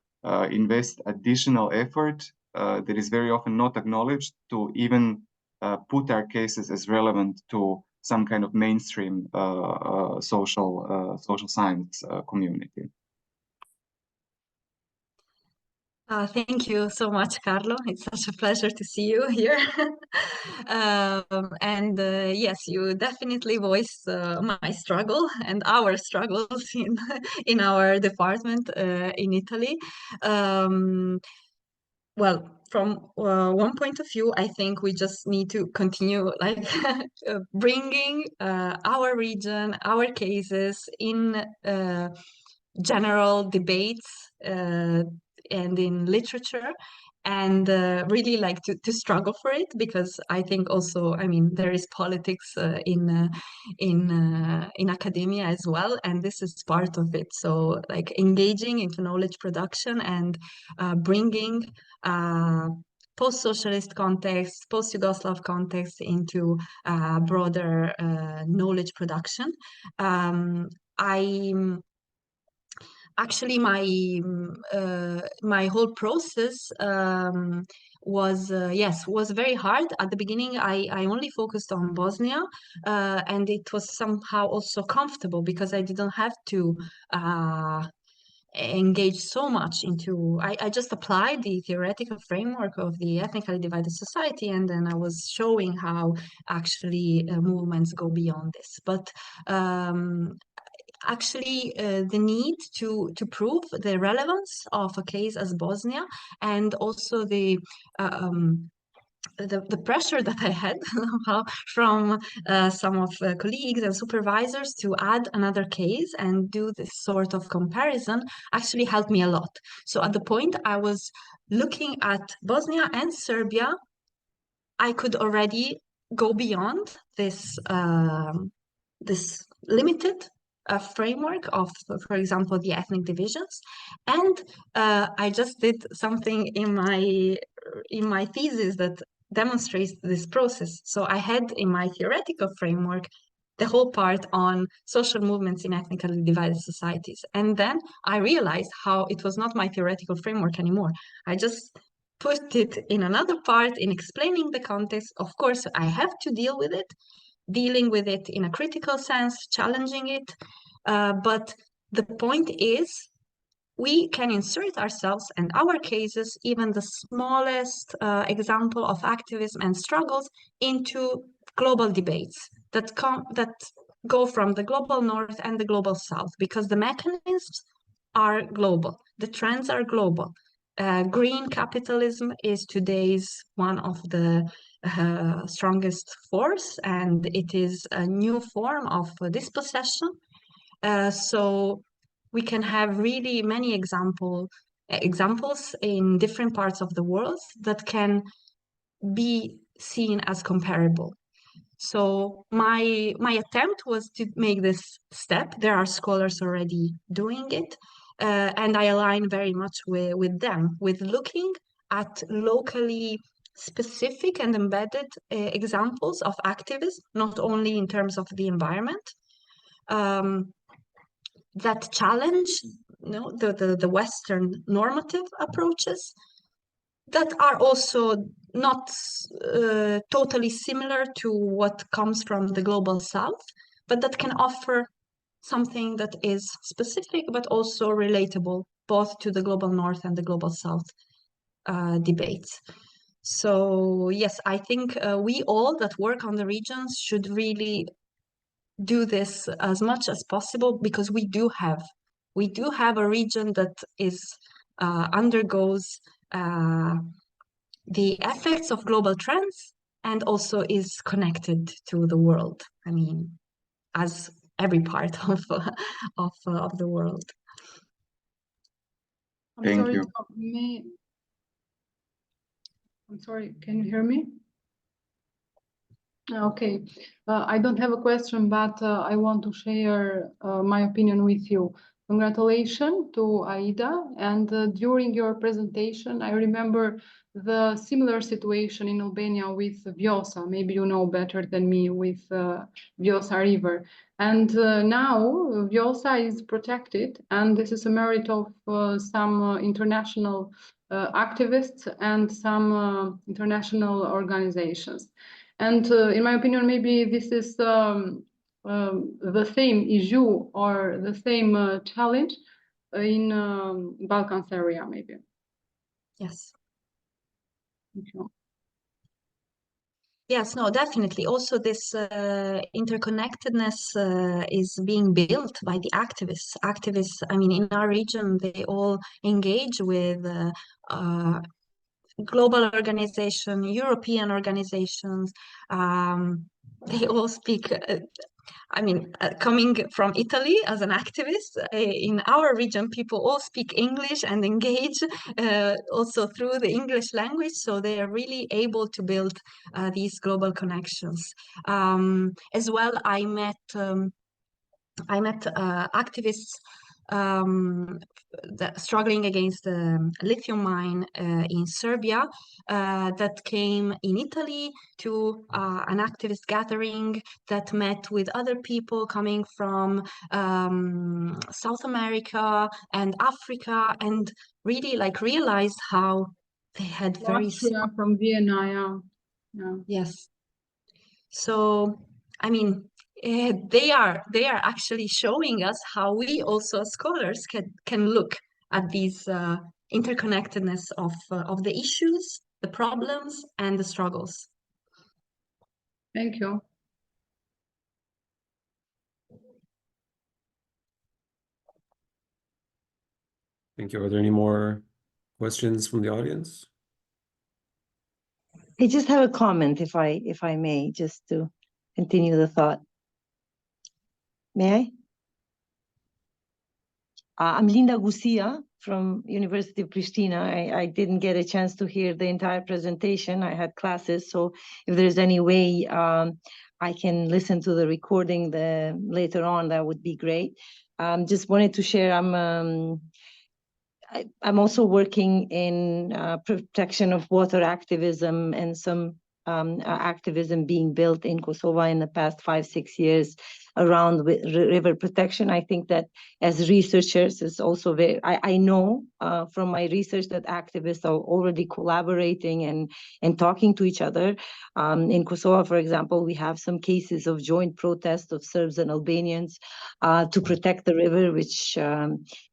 invest additional effort that is very often not acknowledged to even put our cases as relevant to some kind of mainstream social science community. Thank you so much, Carlo. It's such a pleasure to see you here. And yes, you definitely voiced my struggle and our struggles in our department in Italy. Well, from one point of view, I think we just need to continue like bringing our region, our cases in general debates and in literature, and really like to struggle for it, because I think also, I mean, there is politics in academia as well, and this is part of it. So like engaging into knowledge production and bringing post-socialist context, post-Yugoslav context into broader knowledge production. Actually, my whole process was very hard. At the beginning, I only focused on Bosnia, and it was somehow also comfortable because I didn't have to engage so much into. I just applied the theoretical framework of the ethnically divided society, and then I was showing how actually movements go beyond this. But actually the need to prove the relevance of a case as Bosnia, and also the pressure that I had from some of colleagues and supervisors to add another case and do this sort of comparison actually helped me a lot. So at the point I was looking at Bosnia and Serbia, I could already go beyond this this limited framework of, for example, the ethnic divisions, and I just did something in my thesis that demonstrates this process. So I had in my theoretical framework the whole part on social movements in ethnically divided societies, and then I realized how it was not my theoretical framework anymore. I just put it in another part in explaining the context. Of course, I have to deal with it, dealing with it in a critical sense, challenging it. But the point is, we can insert ourselves and our cases, even the smallest example of activism and struggles, into global debates that go from the global north and the global south, because the mechanisms are global, the trends are global. Green capitalism is today's one of the strongest force, and it is a new form of dispossession. So we can have really many examples in different parts of the world that can be seen as comparable. So my attempt was to make this step. There are scholars already doing it, and I align very much with them, with looking at locally specific and embedded examples of activism, not only in terms of the environment, that challenge the Western normative approaches, that are also not totally similar to what comes from the global south, but that can offer something that is specific but also relatable both to the global north and the global south debates. So yes, I think we all that work on the regions should really do this as much as possible, because we do have a region that is undergoes the effects of global trends and also is connected to the world. I mean, as every part of the world. Thank you. I'm sorry, can you hear me? Okay, I don't have a question, but I want to share my opinion with you. Congratulations to Aida, and during your presentation, I remember the similar situation in Albania with Vjosa. Maybe you know better than me with Vjosa River. And now Vjosa is protected, and this is a merit of some international activists and some international organizations. And in my opinion, maybe this is the same issue or the same challenge in Balkans area, maybe. Yes. Thank you. Yes, no, definitely. Also, this interconnectedness is being built by the activists. Activists, I mean, in our region, they all engage with global organization, European organizations. They all speak. I mean, coming from Italy as an activist, in our region, people all speak English and engage also through the English language. So they are really able to build these global connections. As well, I met activists struggling against the lithium mine in Serbia that came in Italy to an activist gathering that met with other people coming from South America and Africa, and really like realized how they had very Austria, from Vienna, yeah. Yes. So, I mean, they are actually showing us how we also as scholars can look at these interconnectedness of the issues, the problems, and the struggles. Thank you. Thank you. Are there any more questions from the audience? I just have a comment, if I may, just to continue the thought. May I? I'm Linda Gucia from University of Pristina. I didn't get a chance to hear the entire presentation. I had classes, so if there's any way I can listen to the recording later on, that would be great. Just wanted to share, I'm also working in protection of water activism and some activism being built in Kosovo in the past 5-6 years around river protection. I think that as researchers is also very, I know from my research that activists are already collaborating and talking to each other. In Kosovo, for example, we have some cases of joint protest of Serbs and Albanians to protect the river, which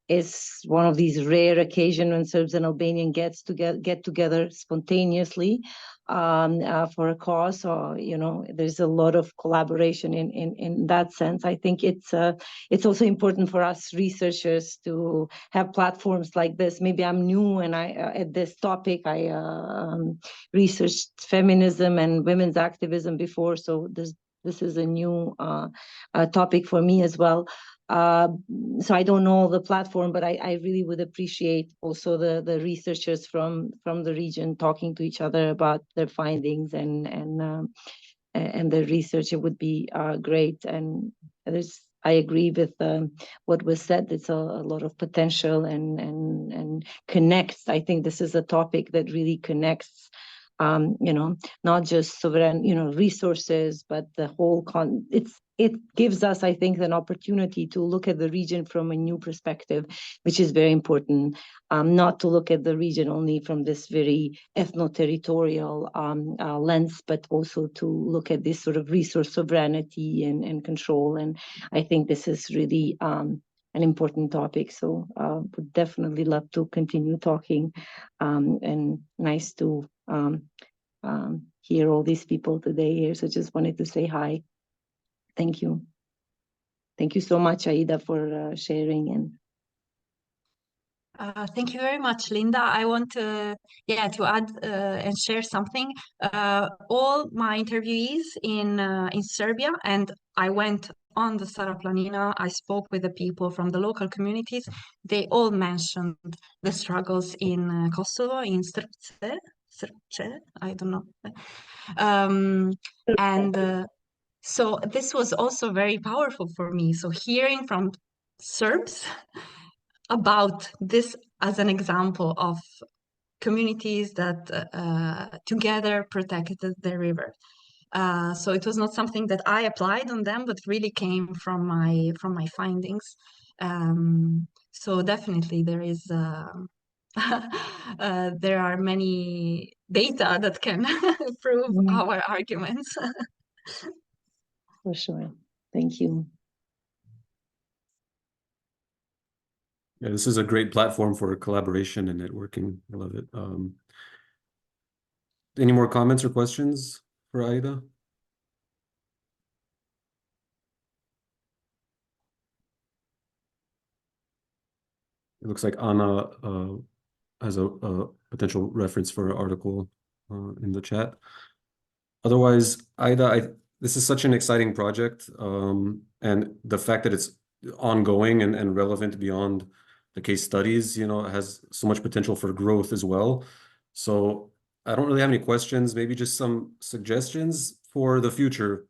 is one of these rare occasions when Serbs and Albanians get together spontaneously for a cause. Or there's a lot of collaboration in that sense. I think it's also important for us researchers to have platforms like this. Maybe I'm new and at this topic. I researched feminism and women's activism before, so this is a new topic for me as well. So I don't know the platform, but I really would appreciate also the researchers from the region talking to each other about their findings and their research. It would be great. And I agree with what was said. It's a lot of potential and connects. I think this is a topic that really connects. Not just sovereign, resources, but the whole it gives us, I think, an opportunity to look at the region from a new perspective, which is very important. Not to look at the region only from this very ethno-territorial lens, but also to look at this sort of resource sovereignty and control. And I think this is really an important topic. So would definitely love to continue talking, and nice to hear all these people today here. So just wanted to say hi. Thank you. Thank you so much, Aida, for sharing. And thank you very much, Linda. I want to add and share something. All my interviewees in Serbia, and I went on the Stara Planina, I spoke with the people from the local communities. They all mentioned the struggles in Kosovo, in Srpce. Srce, I don't know. So this was also very powerful for me. So hearing from Serbs about this as an example of communities that together protected the river. So it was not something that I applied on them, but really came from my findings. So definitely there is there are many data that can prove our arguments. For sure. Thank you. Yeah, this is a great platform for collaboration and networking. I love it. Any more comments or questions for Aida? It looks like Anna has a potential reference for an article in the chat. Otherwise, Aida, this is such an exciting project, and the fact that it's ongoing and relevant beyond the case studies, has so much potential for growth as well. So I don't really have any questions, maybe just some suggestions for the future,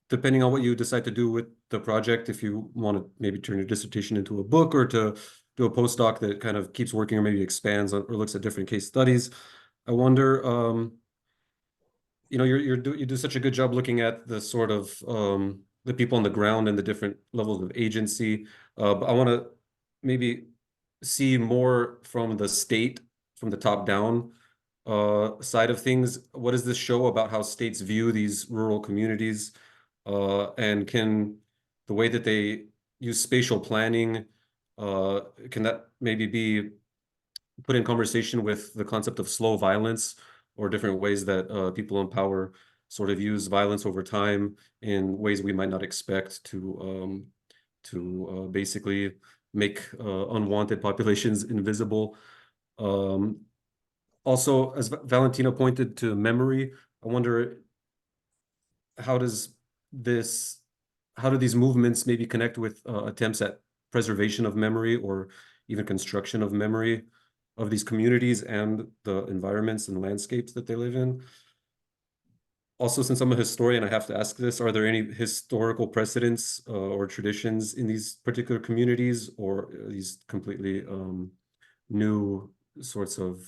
depending on what you decide to do with the project. If you want to maybe turn your dissertation into a book, or to do a postdoc that kind of keeps working or maybe expands or looks at different case studies. I wonder, you do such a good job looking at the sort of the people on the ground and the different levels of agency. But I want to maybe see more from the state, from the top down side of things. What does this show about how states view these rural communities? And can the way that they use spatial planning, can that maybe be put in conversation with the concept of slow violence, or different ways that people in power sort of use violence over time in ways we might not expect to basically make unwanted populations invisible. Also, as Valentina pointed to memory, I wonder, how do these movements maybe connect with attempts at preservation of memory, or even construction of memory of these communities and the environments and landscapes that they live in? Also, since I'm a historian, I have to ask this: are there any historical precedents or traditions in these particular communities, or are these completely new sorts of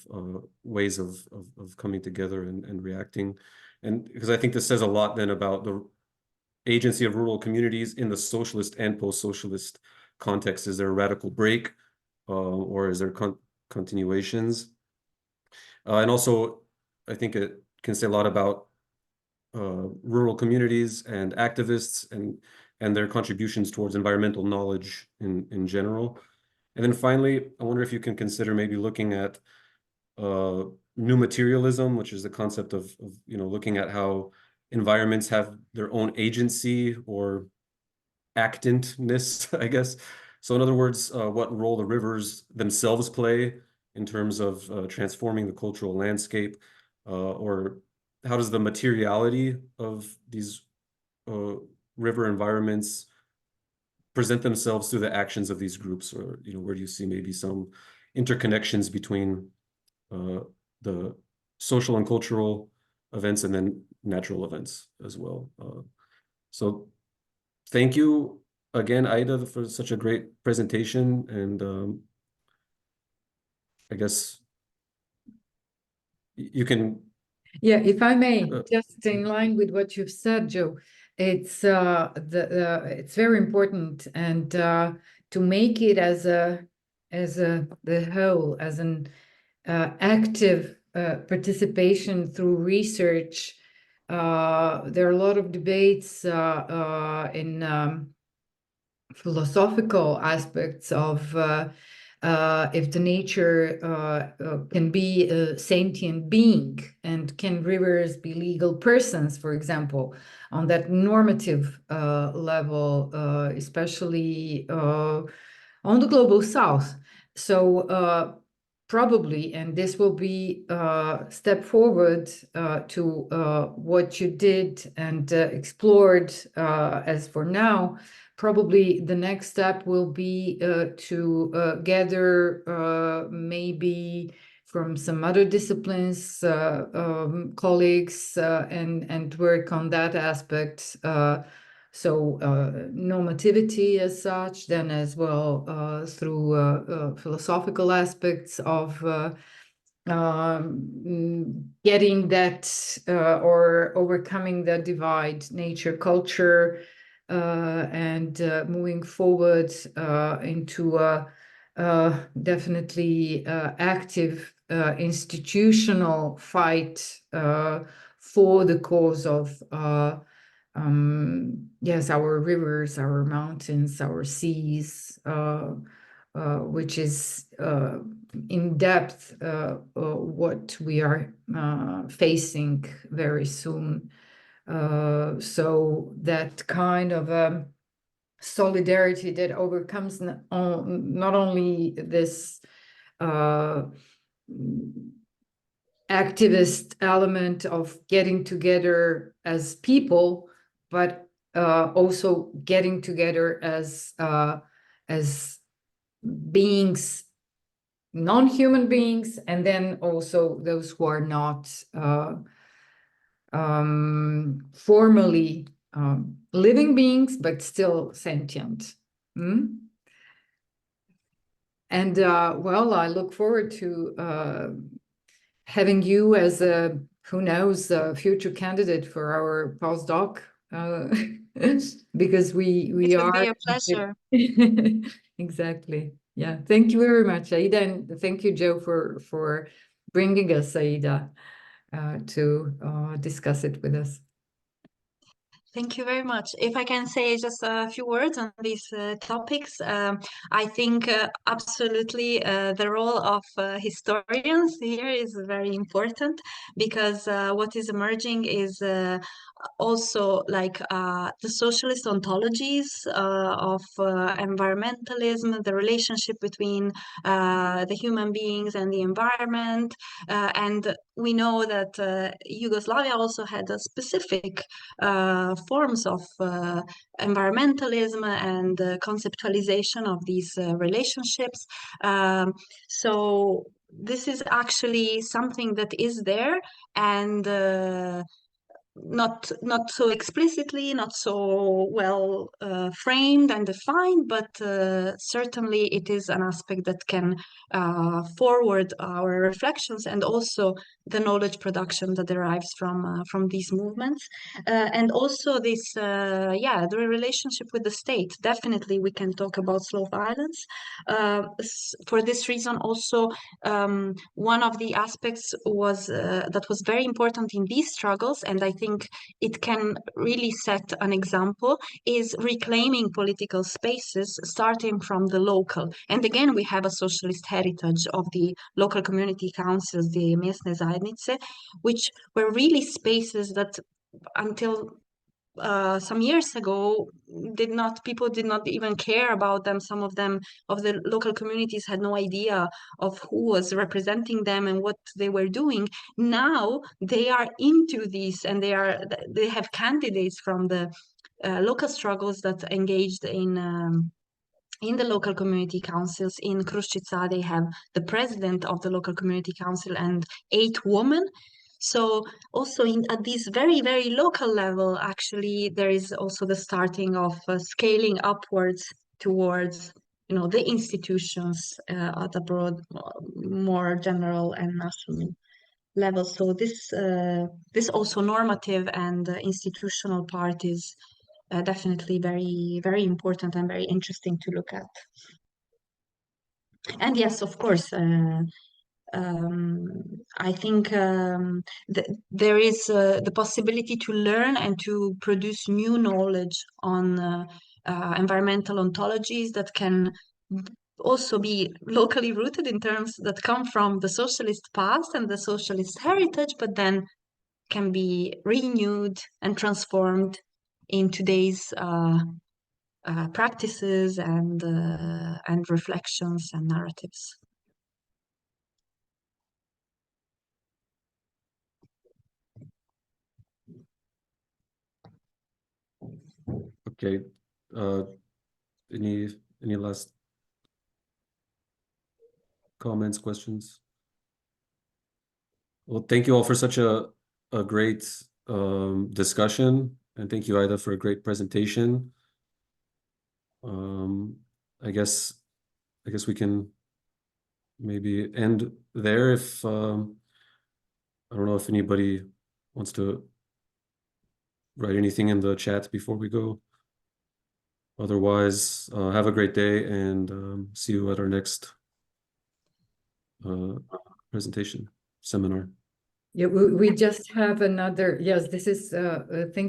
ways of coming together and reacting? And because I think this says a lot then about the agency of rural communities in the socialist and post-socialist context. Is there a radical break, or is there continuations? And also, I think it can say a lot about rural communities and activists and their contributions towards environmental knowledge in general. And then finally, I wonder if you can consider maybe looking at new materialism, which is the concept of looking at how environments have their own agency or actantness, I guess. So in other words, what role the rivers themselves play in terms of transforming the cultural landscape, or how does the materiality of these river environments present themselves through the actions of these groups, or where do you see maybe some interconnections between the social and cultural events and then natural events as well? So thank you again, Aida, for such a great presentation. And I guess you can. Yeah, if I may, just in line with what you've said, Joe, it's it's very important, and to make it as the whole, as an active participation through research. There are a lot of debates in philosophical aspects of if the nature can be a sentient being, and can rivers be legal persons, for example, on that normative level, especially on the global south. So probably, and this will be a step forward to what you did and explored as for now. Probably the next step will be to gather maybe from some other disciplines, colleagues, and work on that aspect. So normativity as such, then as well through philosophical aspects of getting that or overcoming that divide, nature, culture, and moving forward into a definitely active institutional fight for the cause of yes, our rivers, our mountains, our seas, which is in depth what we are facing very soon. So that kind of solidarity that overcomes not only this activist element of getting together as people, but also getting together as beings, non-human beings, and then also those who are not formally living beings, but still sentient. And well, I look forward to having you as a, who knows, a future candidate for our postdoc, because we It are. would be a pleasure. Exactly. Yeah. Thank you very much, Aida, and thank you, Joe, for bringing us, Aida, to discuss it with us. Thank you very much. If I can say just a few words on these topics, I think absolutely the role of historians here is very important, because what is emerging is also like the socialist ontologies of environmentalism, the relationship between the human beings and the environment. And we know that Yugoslavia also had a specific forms of environmentalism and conceptualization of these relationships. So this is actually something that is there, and not so explicitly, not so well framed and defined, but certainly it is an aspect that can forward our reflections and also the knowledge production that derives from these movements, and also this the relationship with the state. Definitely we can talk about slow violence. For this reason also, one of the aspects was that was very important in these struggles, and I think it can really set an example, is reclaiming political spaces starting from the local. And again, we have a socialist heritage of the local community councils, the местные zajednice, which were really spaces that until some years ago people did not even care about them. Some of them, of the local communities, had no idea of who was representing them and what they were doing. Now they are into this, and they have candidates from the local struggles that engaged in the local community councils. In Kruščica, they have the president of the local community council and 8 women. So also at this very, very local level, actually, there is also the starting of scaling upwards towards, the institutions at a broad, more general and national level. So this also normative and institutional part is definitely very, very important and very interesting to look at. And yes, of course, I think there is the possibility to learn and to produce new knowledge on environmental ontologies that can also be locally rooted, in terms that come from the socialist past and the socialist heritage, but then can be renewed and transformed in today's practices and reflections and narratives. Okay. Any last comments, questions? Well, thank you all for such a great discussion, and thank you, Aida, for a great presentation. I guess we can maybe end there if I don't know if anybody wants to write anything in the chat before we go. Otherwise, have a great day, and see you at our next presentation seminar. Yeah, we just have another, yes, this is a thing.